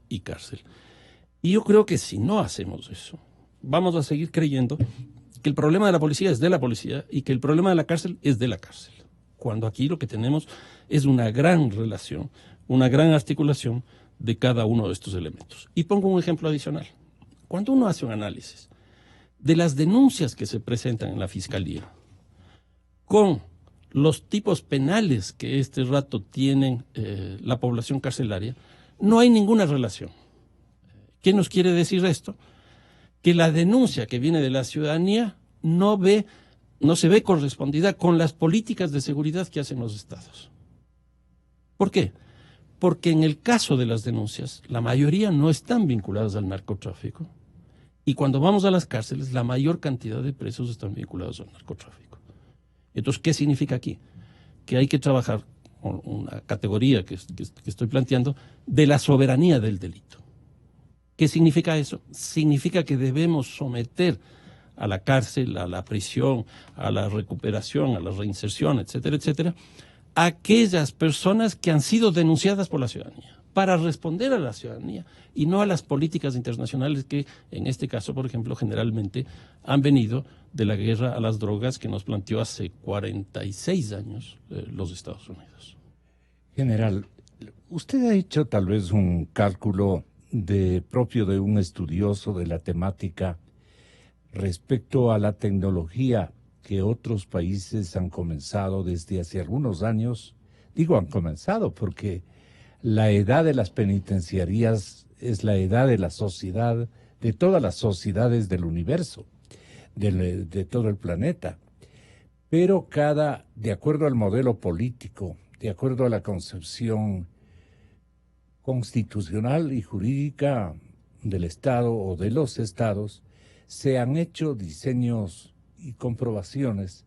y cárcel. Y yo creo que si no hacemos eso, vamos a seguir creyendo que el problema de la policía es de la policía y que el problema de la cárcel es de la cárcel. Cuando aquí lo que tenemos es una gran relación, una gran articulación de cada uno de estos elementos. Y pongo un ejemplo adicional. Cuando uno hace un análisis de las denuncias que se presentan en la fiscalía con los tipos penales que este rato tienen la población carcelaria, no hay ninguna relación. ¿Qué nos quiere decir esto? Que la denuncia que viene de la ciudadanía no se ve correspondida con las políticas de seguridad que hacen los estados. ¿Por qué? Porque en el caso de las denuncias, la mayoría no están vinculadas al narcotráfico. Y cuando vamos a las cárceles, la mayor cantidad de presos están vinculados al narcotráfico. Entonces, ¿qué significa aquí? Que hay que trabajar con una categoría que estoy planteando de la soberanía del delito. ¿Qué significa eso? Significa que debemos someter a la cárcel, a la prisión, a la recuperación, a la reinserción, etcétera, etcétera, a aquellas personas que han sido denunciadas por la ciudadanía, para responder a la ciudadanía y no a las políticas internacionales que, en este caso, por ejemplo, generalmente han venido de la guerra a las drogas que nos planteó hace 46 años los Estados Unidos. General, usted ha hecho tal vez un cálculo propio de un estudioso de la temática respecto a la tecnología que otros países han comenzado desde hace algunos años. Digo han comenzado porque la edad de las penitenciarías es la edad de la sociedad, de todas las sociedades del universo, de todo el planeta. Pero de acuerdo al modelo político, de acuerdo a la concepción constitucional y jurídica del Estado o de los Estados, se han hecho diseños y comprobaciones,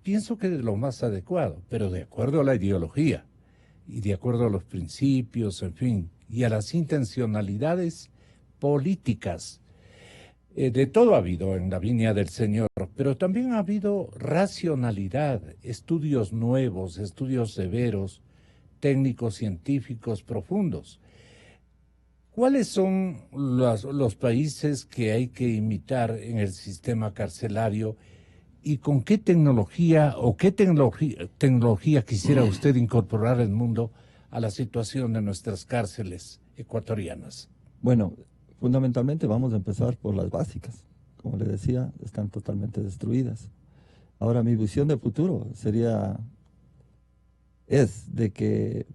pienso que de lo más adecuado, pero de acuerdo a la ideología y de acuerdo a los principios, en fin, y a las intencionalidades políticas. De todo ha habido en la viña del Señor, pero también ha habido racionalidad, estudios nuevos, estudios severos, técnicos, científicos, profundos. ¿Cuáles son los países que hay que imitar en el sistema carcelario y con qué tecnología o qué tecnología quisiera usted incorporar el mundo a la situación de nuestras cárceles ecuatorianas? Bueno, fundamentalmente vamos a empezar por las básicas. Como le decía, están totalmente destruidas. Ahora, mi visión de futuro es de que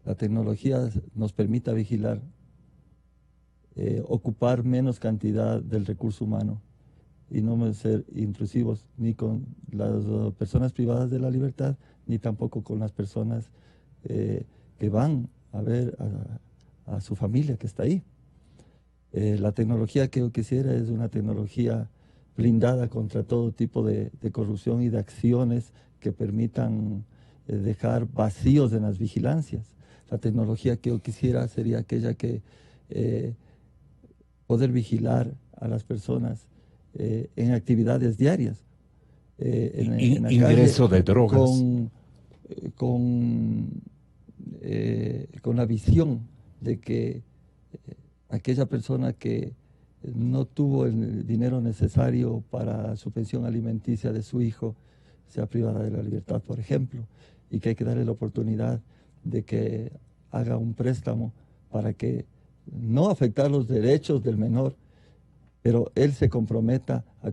la tecnología nos permita vigilar, ocupar menos cantidad del recurso humano y no ser intrusivos ni con las personas privadas de la libertad, ni tampoco con las personas que van a ver a su familia que está ahí. La tecnología que yo quisiera es una tecnología blindada contra todo tipo de corrupción y de acciones que permitan dejar vacíos en las vigilancias. La tecnología que yo quisiera sería aquella que poder vigilar a las personas en actividades diarias. En la Ingreso calle, de drogas. Con la visión de que aquella persona que no tuvo el dinero necesario para su pensión alimenticia de su hijo sea privada de la libertad, por ejemplo, y que hay que darle la oportunidad de que haga un préstamo para que no afectar los derechos del menor, pero él se comprometa a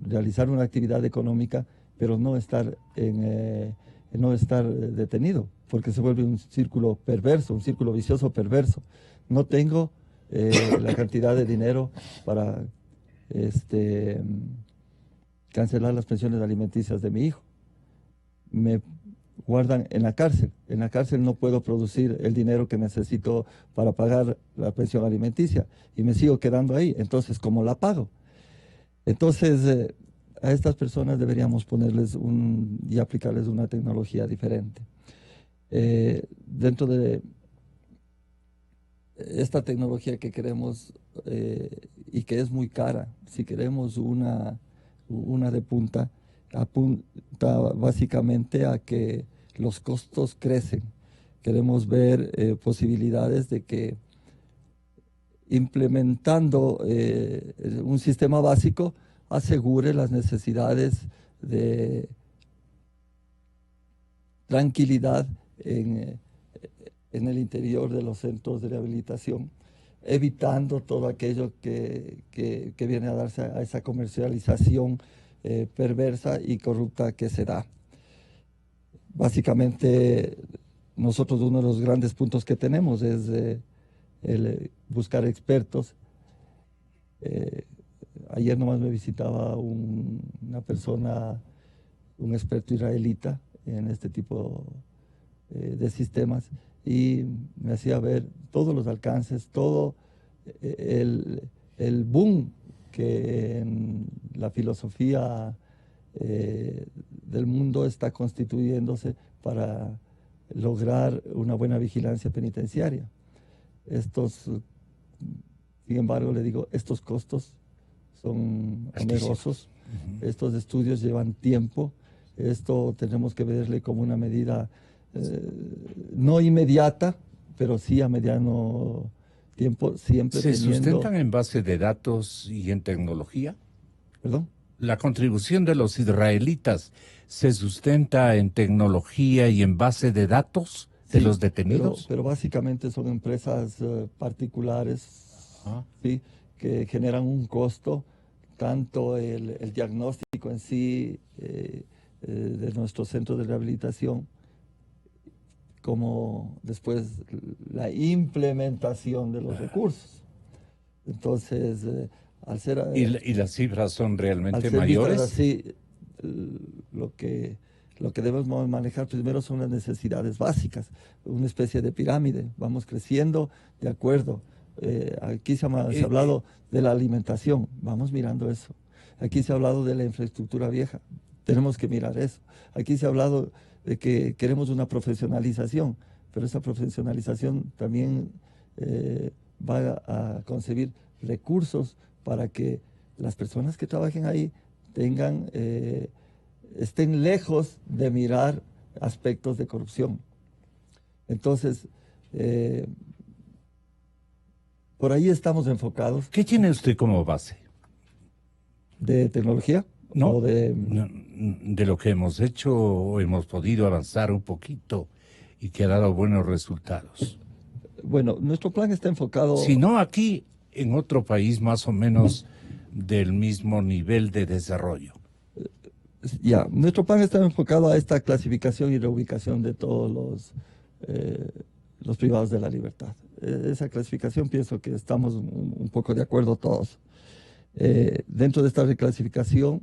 realizar una actividad económica, pero no estar detenido, porque se vuelve un círculo perverso, un círculo vicioso perverso. No tengo la cantidad de dinero para cancelar las pensiones alimenticias de mi hijo. Me guardan en la cárcel. En la cárcel no puedo producir el dinero que necesito para pagar la pensión alimenticia y me sigo quedando ahí. Entonces, ¿cómo la pago? Entonces, a estas personas deberíamos ponerles y aplicarles una tecnología diferente. Dentro de esta tecnología que queremos y que es muy cara, si queremos una de punta, apunta básicamente a que los costos crecen. Queremos ver posibilidades de que implementando un sistema básico asegure las necesidades de tranquilidad en el interior de los centros de rehabilitación, evitando todo aquello que viene a darse a esa comercialización perversa y corrupta que se da. Básicamente, nosotros uno de los grandes puntos que tenemos es el buscar expertos. Ayer nomás me visitaba una persona, un experto israelita en este tipo de sistemas, y me hacía ver todos los alcances, todo el boom que en la filosofía del mundo está constituyéndose para lograr una buena vigilancia penitenciaria. Sin embargo, le digo, estos costos son onerosos, estos estudios llevan tiempo, esto tenemos que verle como una medida no inmediata, pero sí a mediano tiempo, siempre ¿Se teniendo... sustentan en base de datos y en tecnología? ¿Perdón? La contribución de los israelitas se sustenta en tecnología y en base de datos de los detenidos. Pero básicamente son empresas particulares, ¿sí?, que generan un costo, tanto el diagnóstico en sí de nuestro centro de rehabilitación, como después la implementación de los recursos. Entonces, al ser... ¿Y las cifras son realmente mayores? Así, lo que debemos manejar primero son las necesidades básicas, una especie de pirámide. Vamos creciendo de acuerdo. Aquí se ha hablado de la alimentación, vamos mirando eso. Aquí se ha hablado de la infraestructura vieja, tenemos que mirar eso. Aquí se ha hablado de que queremos una profesionalización, pero esa profesionalización también va a concebir recursos para que las personas que trabajen ahí estén lejos de mirar aspectos de corrupción. Entonces, por ahí estamos enfocados. ¿Qué tiene usted como base? ¿De tecnología? No, ¿O de lo que hemos hecho o hemos podido avanzar un poquito y que ha dado buenos resultados. Bueno, nuestro plan está enfocado... Si no aquí, en otro país más o menos del mismo nivel de desarrollo. Ya, nuestro plan está enfocado a esta clasificación y reubicación de todos los privados de la libertad. Esa clasificación pienso que estamos un poco de acuerdo todos. Dentro de esta reclasificación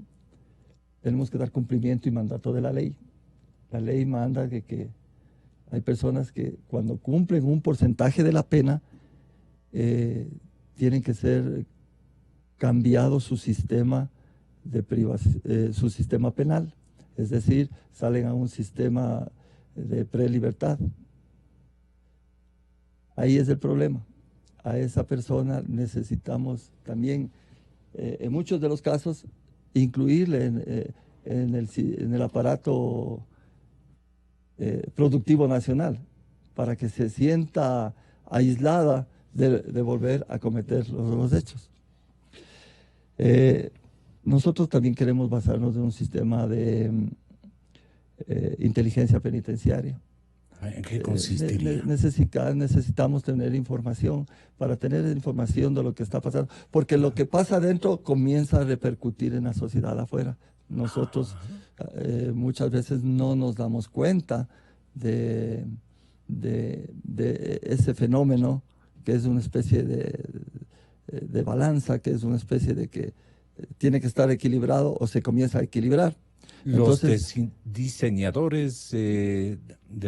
tenemos que dar cumplimiento y mandato de la ley. La ley manda que hay personas que cuando cumplen un porcentaje de la pena tienen que ser cambiado su sistema su sistema penal, es decir, salen a un sistema de prelibertad. Ahí es el problema. A esa persona necesitamos también, en muchos de los casos, incluirle en el aparato productivo nacional, para que se sienta aislada de volver a cometer los hechos. Nosotros también queremos basarnos en un sistema de inteligencia penitenciaria. ¿En qué consistiría? Necesitamos tener información para tener información de lo que está pasando, porque lo que pasa adentro comienza a repercutir en la sociedad afuera. Nosotros muchas veces no nos damos cuenta de ese fenómeno, que es una especie de balanza, que es una especie de que tiene que estar equilibrado o se comienza a equilibrar. Los diseñadores de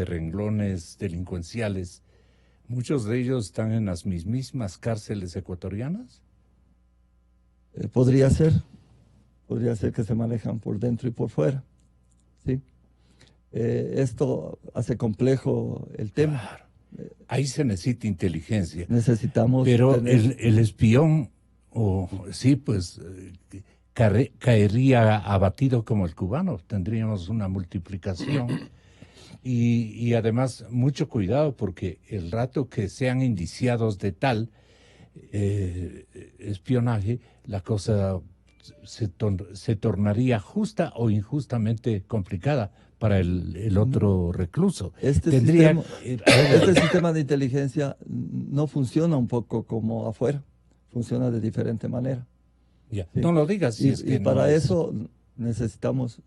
renglones delincuenciales, muchos de ellos están en las mismas cárceles ecuatorianas. Podría ser que se manejan por dentro y por fuera, ¿sí? Esto hace complejo el tema. Claro. Ahí se necesita inteligencia. Necesitamos. Pero el espión, sí, pues caería abatido como el cubano. Tendríamos una multiplicación. Y además, mucho cuidado, porque el rato que sean indiciados de tal espionaje, la cosa se tornaría justa o injustamente complicada para el otro recluso. Este sistema de inteligencia no funciona un poco como afuera, funciona de diferente manera. Ya. Sí. No lo digas. Si es que para eso necesitamos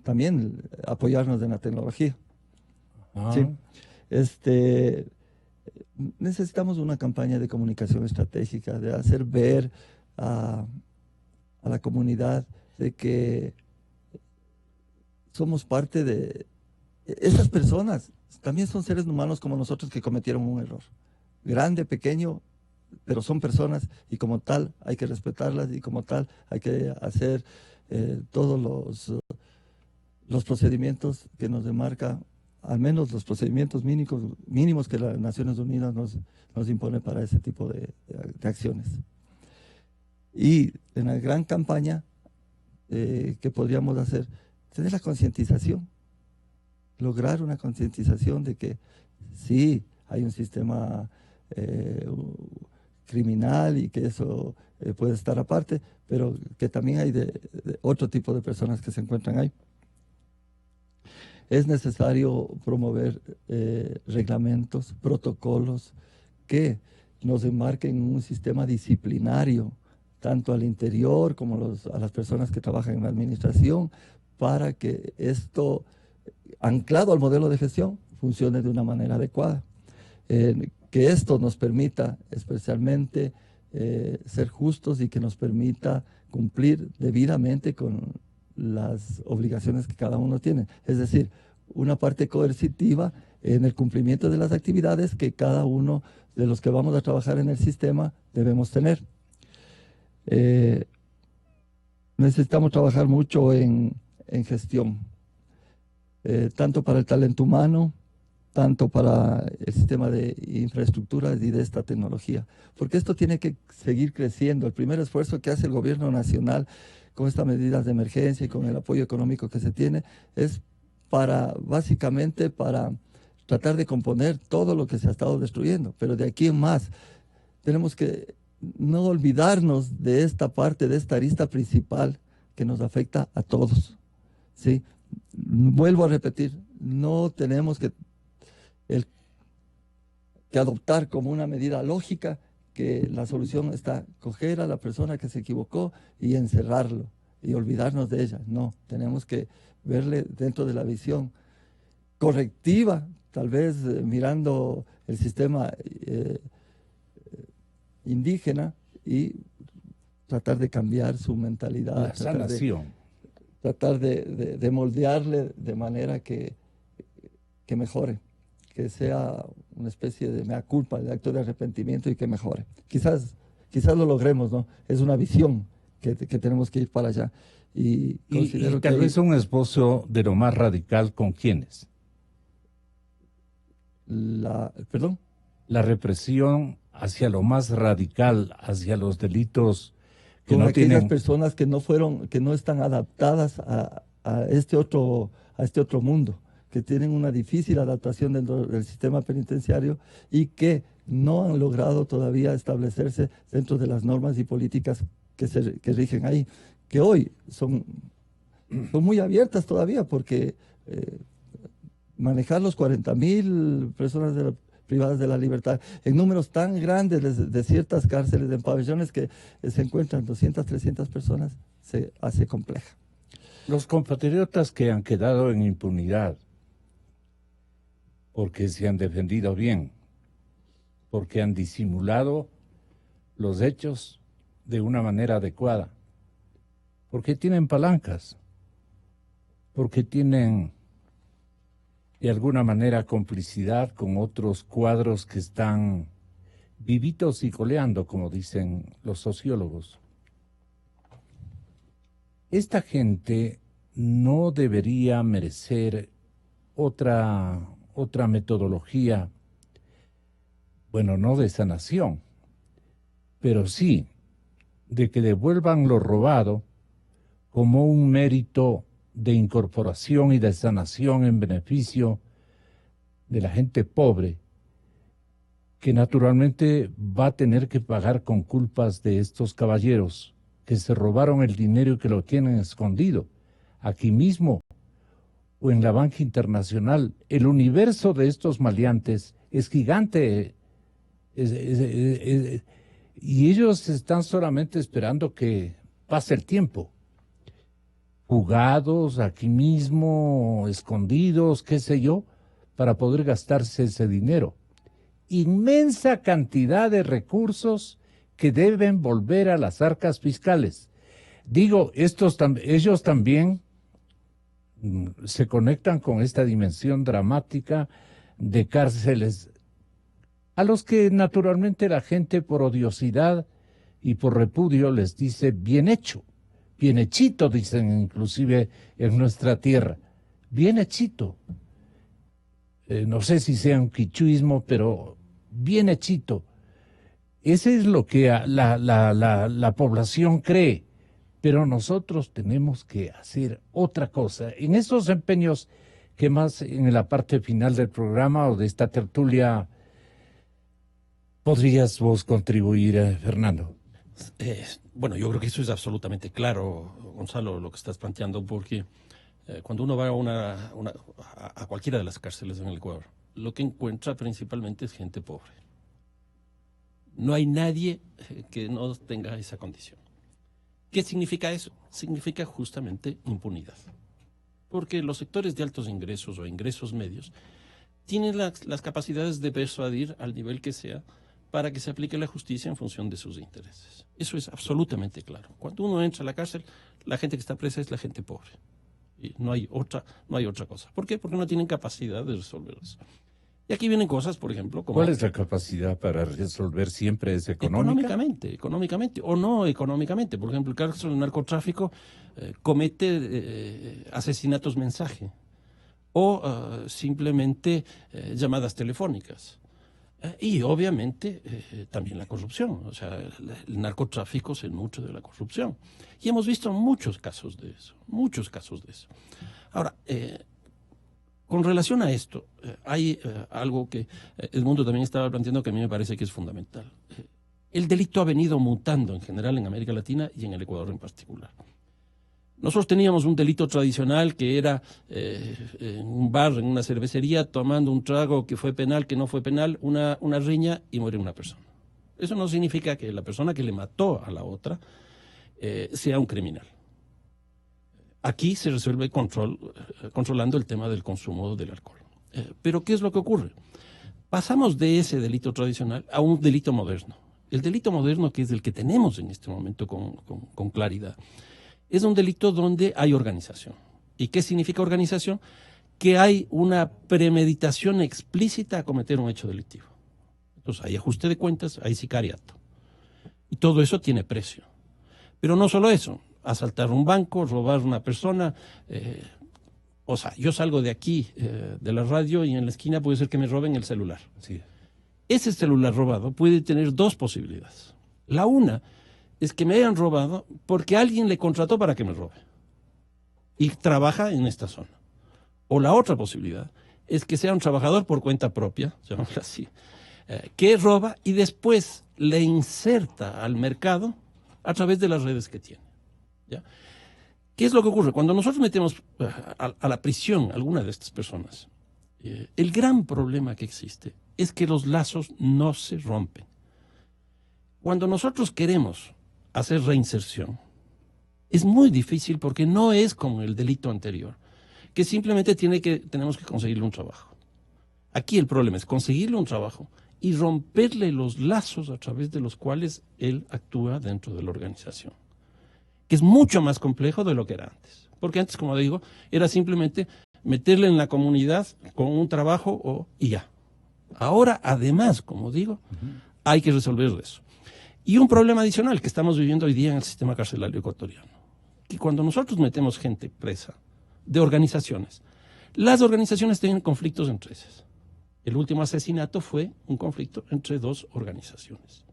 también apoyarnos en la tecnología. Sí. Necesitamos una campaña de comunicación estratégica, de hacer ver a la comunidad de que somos parte de... Esas personas también son seres humanos como nosotros que cometieron un error. Grande, pequeño, pero son personas y como tal hay que respetarlas y como tal hay que hacer todos los procedimientos que nos demarca, al menos los procedimientos mínimos que las Naciones Unidas nos impone para ese tipo de acciones. Y en la gran campaña que podríamos hacer, tener la concientización, lograr una concientización de que sí, hay un sistema criminal y que eso puede estar aparte, pero que también hay de otro tipo de personas que se encuentran ahí. Es necesario promover reglamentos, protocolos que nos enmarquen en un sistema disciplinario, tanto al interior como a las personas que trabajan en la administración, para que esto, anclado al modelo de gestión, funcione de una manera adecuada. Que esto nos permita especialmente ser justos y que nos permita cumplir debidamente con las obligaciones que cada uno tiene. Es decir, una parte coercitiva en el cumplimiento de las actividades que cada uno de los que vamos a trabajar en el sistema debemos tener. Necesitamos trabajar mucho en gestión, tanto para el talento humano tanto para el sistema de infraestructuras y de esta tecnología, porque esto tiene que seguir creciendo. El primer esfuerzo que hace el gobierno nacional con estas medidas de emergencia y con el apoyo económico que se tiene es básicamente para tratar de componer todo lo que se ha estado destruyendo, pero de aquí en más tenemos que no olvidarnos de esta parte, de esta arista principal que nos afecta a todos, ¿sí? Vuelvo a repetir, no tenemos que adoptar como una medida lógica que la solución está coger a la persona que se equivocó y encerrarlo y olvidarnos de ella. No, tenemos que verle dentro de la visión correctiva, tal vez mirando el sistema indígena y tratar de cambiar su mentalidad. La sanación. Tratar de moldearle de manera que mejore, que sea una especie de mea culpa, de acto de arrepentimiento y que mejore. Quizás lo logremos, ¿no? Es una visión que tenemos que ir para allá. Y tal vez un esposo de lo más radical, ¿con quiénes? ¿Perdón? La represión hacia lo más radical, hacia los delitos que con no aquellas tienen... personas que no están adaptadas a este otro mundo, que tienen una difícil adaptación dentro del sistema penitenciario y que no han logrado todavía establecerse dentro de las normas y políticas que rigen ahí, que hoy son muy abiertas todavía, porque manejar los 40.000 personas privadas de la libertad en números tan grandes de ciertas cárceles, en pabellones que se encuentran 200, 300 personas, se hace compleja. Los compatriotas que han quedado en impunidad, porque se han defendido bien, porque han disimulado los hechos de una manera adecuada, porque tienen palancas, porque tienen de alguna manera complicidad con otros cuadros que están vivitos y coleando, como dicen los sociólogos. Esta gente no debería merecer otra metodología, bueno, no de sanación, pero sí de que devuelvan lo robado como un mérito de incorporación y de sanación en beneficio de la gente pobre, que naturalmente va a tener que pagar con culpas de estos caballeros que se robaron el dinero y que lo tienen escondido aquí mismo o en la banca internacional. El universo de estos maleantes es gigante y ellos están solamente esperando que pase el tiempo. Jugados aquí mismo, escondidos, qué sé yo, para poder gastarse ese dinero. Inmensa cantidad de recursos que deben volver a las arcas fiscales. Digo, ellos también se conectan con esta dimensión dramática de cárceles a los que naturalmente la gente por odiosidad y por repudio les dice bien hecho. Bien hechito, dicen inclusive en nuestra tierra. Bien hechito. No sé si sea un quichuismo, pero bien hechito. Ese es lo que la población cree. Pero nosotros tenemos que hacer otra cosa. En esos empeños que más en la parte final del programa o de esta tertulia podrías vos contribuir, Fernando. Bueno, yo creo que eso es absolutamente claro, Gonzalo, lo que estás planteando, porque cuando uno va a cualquiera de las cárceles en el Ecuador, lo que encuentra principalmente es gente pobre. No hay nadie que no tenga esa condición. ¿Qué significa eso? Significa justamente impunidad. Porque los sectores de altos ingresos o ingresos medios tienen las capacidades de persuadir al nivel que sea para que se aplique la justicia en función de sus intereses. Eso es absolutamente claro. Cuando uno entra a la cárcel, la gente que está presa es la gente pobre. Y no hay otra cosa. ¿Por qué? Porque no tienen capacidad de resolver eso. Y aquí vienen cosas, por ejemplo, como... ¿Cuál es la capacidad para resolver siempre? ¿Es económica? Económicamente, o no económicamente. Por ejemplo, el caso del narcotráfico comete asesinatos mensaje. o simplemente llamadas telefónicas. Y obviamente también la corrupción, o sea, el narcotráfico se nutre de la corrupción. Y hemos visto muchos casos de eso, muchos casos de eso. Ahora, con relación a esto, hay algo que Edmundo también estaba planteando que a mí me parece que es fundamental. El delito ha venido mutando en general en América Latina y en el Ecuador en particular. Nosotros teníamos un delito tradicional que era en un bar, en una cervecería, tomando un trago que fue penal, que no fue penal, una riña y muere una persona. Eso no significa que la persona que le mató a la otra sea un criminal. Aquí se resuelve controlando el tema del consumo del alcohol. Pero ¿qué es lo que ocurre? Pasamos de ese delito tradicional a un delito moderno. El delito moderno, que es el que tenemos en este momento con claridad, es un delito donde hay organización. ¿Y qué significa organización? Que hay una premeditación explícita a cometer un hecho delictivo. Entonces hay ajuste de cuentas, hay sicariato. Y todo eso tiene precio. Pero no solo eso, asaltar un banco, robar a una persona. O sea, yo salgo de aquí, de la radio, y en la esquina puede ser que me roben el celular. Sí. Ese celular robado puede tener dos posibilidades. La una es que me hayan robado porque alguien le contrató para que me robe y trabaja en esta zona. O la otra posibilidad es que sea un trabajador por cuenta propia, llamémoslo así, que roba y después le inserta al mercado a través de las redes que tiene. ¿Ya? ¿Qué es lo que ocurre? Cuando nosotros metemos a la prisión a alguna de estas personas, el gran problema que existe es que los lazos no se rompen. Cuando nosotros queremos hacer reinserción, es muy difícil porque no es como el delito anterior, que simplemente tenemos que conseguirle un trabajo. Aquí el problema es conseguirle un trabajo y romperle los lazos a través de los cuales él actúa dentro de la organización, que es mucho más complejo de lo que era antes. Porque antes, como digo, era simplemente meterle en la comunidad con un trabajo y ya. Ahora, además, como digo, hay que resolver eso. Y un problema adicional que estamos viviendo hoy día en el sistema carcelario ecuatoriano, que cuando nosotros metemos gente presa de organizaciones, las organizaciones tienen conflictos entre ellas. El último asesinato fue un conflicto entre dos organizaciones.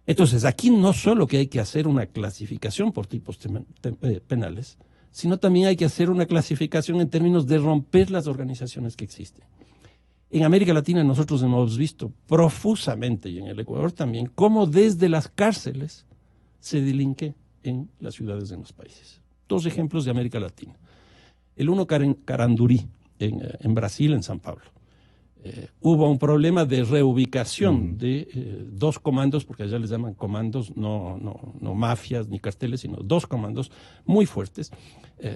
Entonces, aquí no solo que hay que hacer una clasificación por tipos penales, sino también hay que hacer una clasificación en términos de romper las organizaciones que existen. En América Latina nosotros hemos visto profusamente, y en el Ecuador también, cómo desde las cárceles se delinque en las ciudades de los países. Dos ejemplos de América Latina. El uno, Carandurí, en Brasil, en San Pablo. Hubo un problema de reubicación de dos comandos, porque allá les llaman comandos, no mafias ni carteles, sino dos comandos muy fuertes.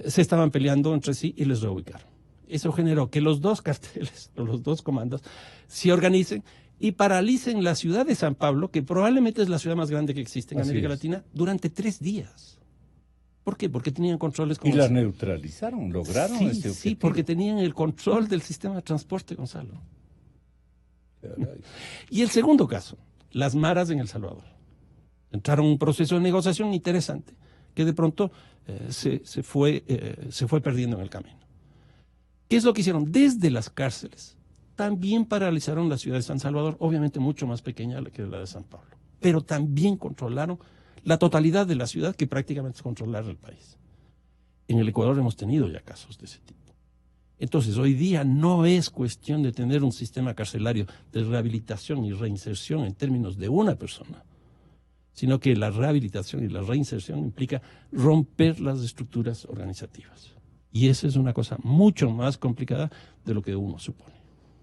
Se estaban peleando entre sí y les reubicaron. Eso generó que los dos carteles, o los dos comandos, se organicen y paralicen la ciudad de San Pablo, que probablemente es la ciudad más grande que existe en América Latina, durante 3 días. ¿Por qué? Porque tenían controles como... ¿Y la neutralizaron? ¿Lograron ese objetivo? Sí, porque tenían el control del sistema de transporte, Gonzalo. Y el segundo caso, las maras en El Salvador. Entraron en un proceso de negociación interesante, que de pronto se fue perdiendo en el camino. ¿Qué es lo que hicieron? Desde las cárceles también paralizaron la ciudad de San Salvador, obviamente mucho más pequeña que la de San Pablo, pero también controlaron la totalidad de la ciudad, que prácticamente es controlar el país. En el Ecuador hemos tenido ya casos de ese tipo. Entonces, hoy día no es cuestión de tener un sistema carcelario de rehabilitación y reinserción en términos de una persona, sino que la rehabilitación y la reinserción implica romper las estructuras organizativas. Y esa es una cosa mucho más complicada de lo que uno supone.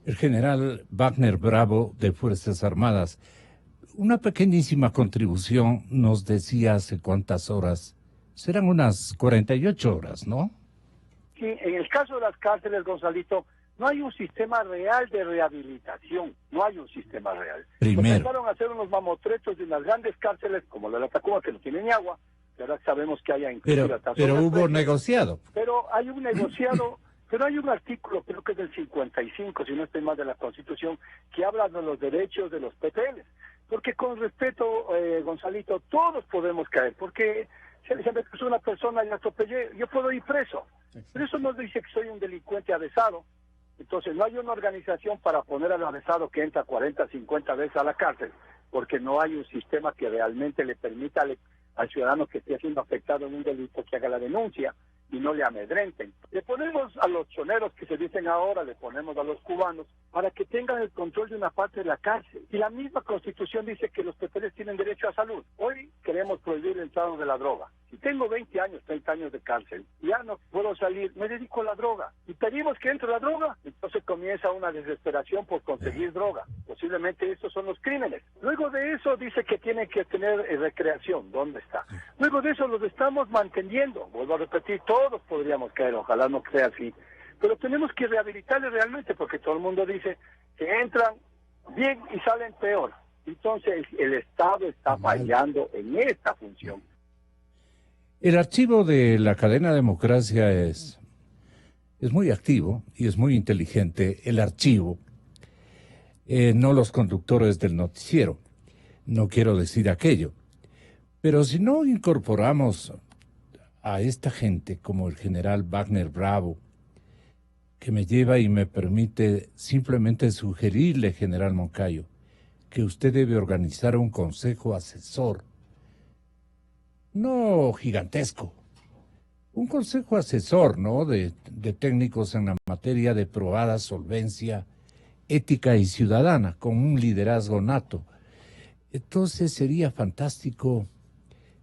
El general Wagner Bravo, de Fuerzas Armadas, una pequeñísima contribución, nos decía hace cuántas horas, serán unas 48 horas, ¿no? Sí, en el caso de las cárceles, Gonzalito, no hay un sistema real de rehabilitación, no hay un sistema real. Primero. Empezaron a hacer unos mamotretos de unas grandes cárceles, como la de la Tacuba, que no tienen ni agua, que ahora sabemos que haya inclusive... Pero hubo negociado. Pero hay un negociado, pero hay un artículo, creo que es del 55, si no estoy mal, de la Constitución, que habla de los derechos de los PPLs. Porque con respeto, Gonzalito, todos podemos caer, porque si me cruzó una persona y la atropellé, yo puedo ir preso. Pero eso no dice que soy un delincuente avesado. Entonces no hay una organización para poner al avesado que entra 40, 50 veces a la cárcel, porque no hay un sistema que realmente le permita al ciudadano que esté siendo afectado en un delito que haga la denuncia y no le amedrenten. Le ponemos a los choneros que se dicen ahora, le ponemos a los cubanos, para que tengan el control de una parte de la cárcel. Y la misma Constitución dice que los pepeles tienen derecho a salud. Hoy queremos prohibir el entrada de la droga. Si tengo 20 años, 30 años de cárcel, ya no puedo salir, me dedico a la droga. Y pedimos que entre la droga, entonces comienza una desesperación por conseguir droga. Posiblemente estos son los crímenes. Luego de eso dice que tienen que tener recreación. ¿Dónde está? Luego de eso los estamos manteniendo. Vuelvo a repetir, todos podríamos caer, ojalá no sea así. Pero tenemos que rehabilitarles realmente, porque todo el mundo dice que entran bien y salen peor. Entonces el Estado está fallando en esta función. El archivo de la cadena Democracia es muy activo y es muy inteligente. El archivo, no los conductores del noticiero. No quiero decir aquello. Pero si no incorporamos a esta gente como el general Wagner Bravo, que me lleva y me permite simplemente sugerirle, general Moncayo, que usted debe organizar un consejo asesor, no gigantesco, un consejo asesor, ¿no?, de técnicos en la materia de probada solvencia ética y ciudadana, con un liderazgo nato. Entonces sería fantástico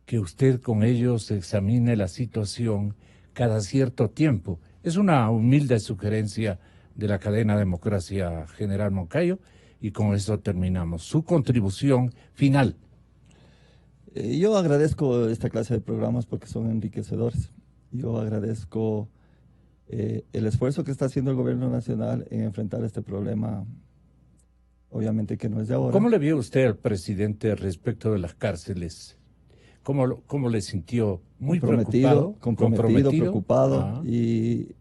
que usted con ellos examine la situación cada cierto tiempo. Es una humilde sugerencia de la cadena Democracia, general Moncayo, y con eso terminamos. Su contribución final. Yo agradezco esta clase de programas porque son enriquecedores. Yo agradezco el esfuerzo que está haciendo el gobierno nacional en enfrentar este problema, obviamente que no es de ahora. ¿Cómo le vio usted al presidente respecto de las cárceles? ¿Cómo le sintió? Muy comprometido, preocupado Ah. y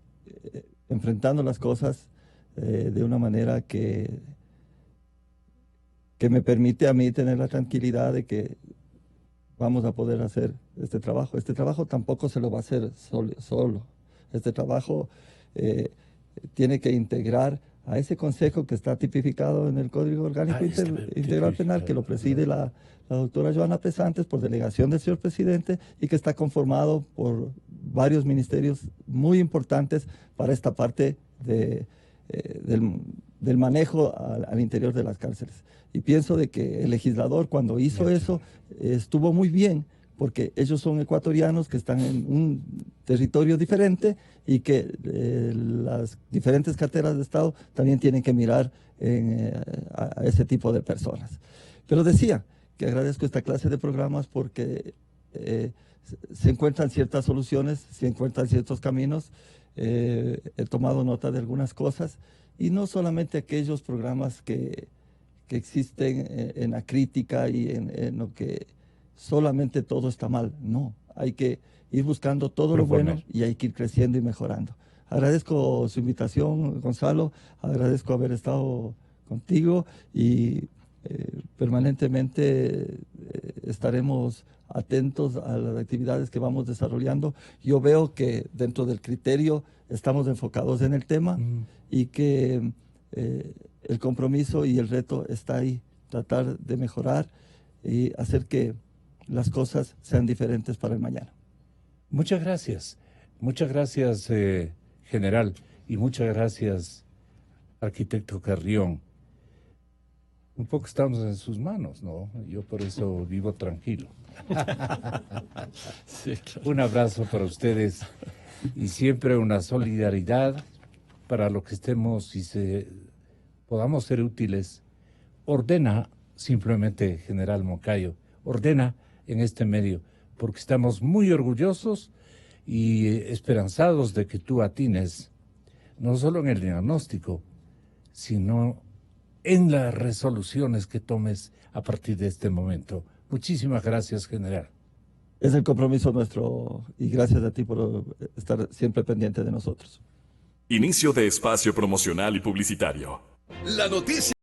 enfrentando las cosas de una manera que me permite a mí tener la tranquilidad de que vamos a poder hacer este trabajo. Este trabajo tampoco se lo va a hacer solo. Este trabajo tiene que integrar a ese consejo que está tipificado en el Código Orgánico Integral Penal, que lo preside la doctora Joana Pesantes por delegación del señor presidente y que está conformado por varios ministerios muy importantes para esta parte del manejo al interior de las cárceles. Y pienso de que el legislador, cuando hizo eso, estuvo muy bien, porque ellos son ecuatorianos que están en un territorio diferente y que las diferentes carteras de Estado también tienen que mirar a ese tipo de personas. Pero decía que agradezco esta clase de programas porque se encuentran ciertas soluciones, se encuentran ciertos caminos. He tomado nota de algunas cosas y no solamente aquellos programas que existen en la crítica y en lo que solamente todo está mal. No, hay que ir buscando todo lo bueno y hay que ir creciendo y mejorando. Agradezco su invitación, Gonzalo, agradezco haber estado contigo y permanentemente estaremos atentos a las actividades que vamos desarrollando. Yo veo que dentro del criterio estamos enfocados en el tema y que el compromiso y el reto está ahí, tratar de mejorar y hacer que las cosas sean diferentes para el mañana. Muchas gracias, general, y muchas gracias, arquitecto Carrión. Un poco estamos en sus manos, ¿no? Yo por eso vivo tranquilo. Sí, claro. Un abrazo para ustedes y siempre una solidaridad para lo que estemos y podamos ser útiles. Ordena simplemente, general Moncayo, ordena en este medio, porque estamos muy orgullosos y esperanzados de que tú atines, no solo en el diagnóstico, sino en las resoluciones que tomes a partir de este momento. Muchísimas gracias, general. Es el compromiso nuestro y gracias a ti por estar siempre pendiente de nosotros. Inicio de espacio promocional y publicitario. La noticia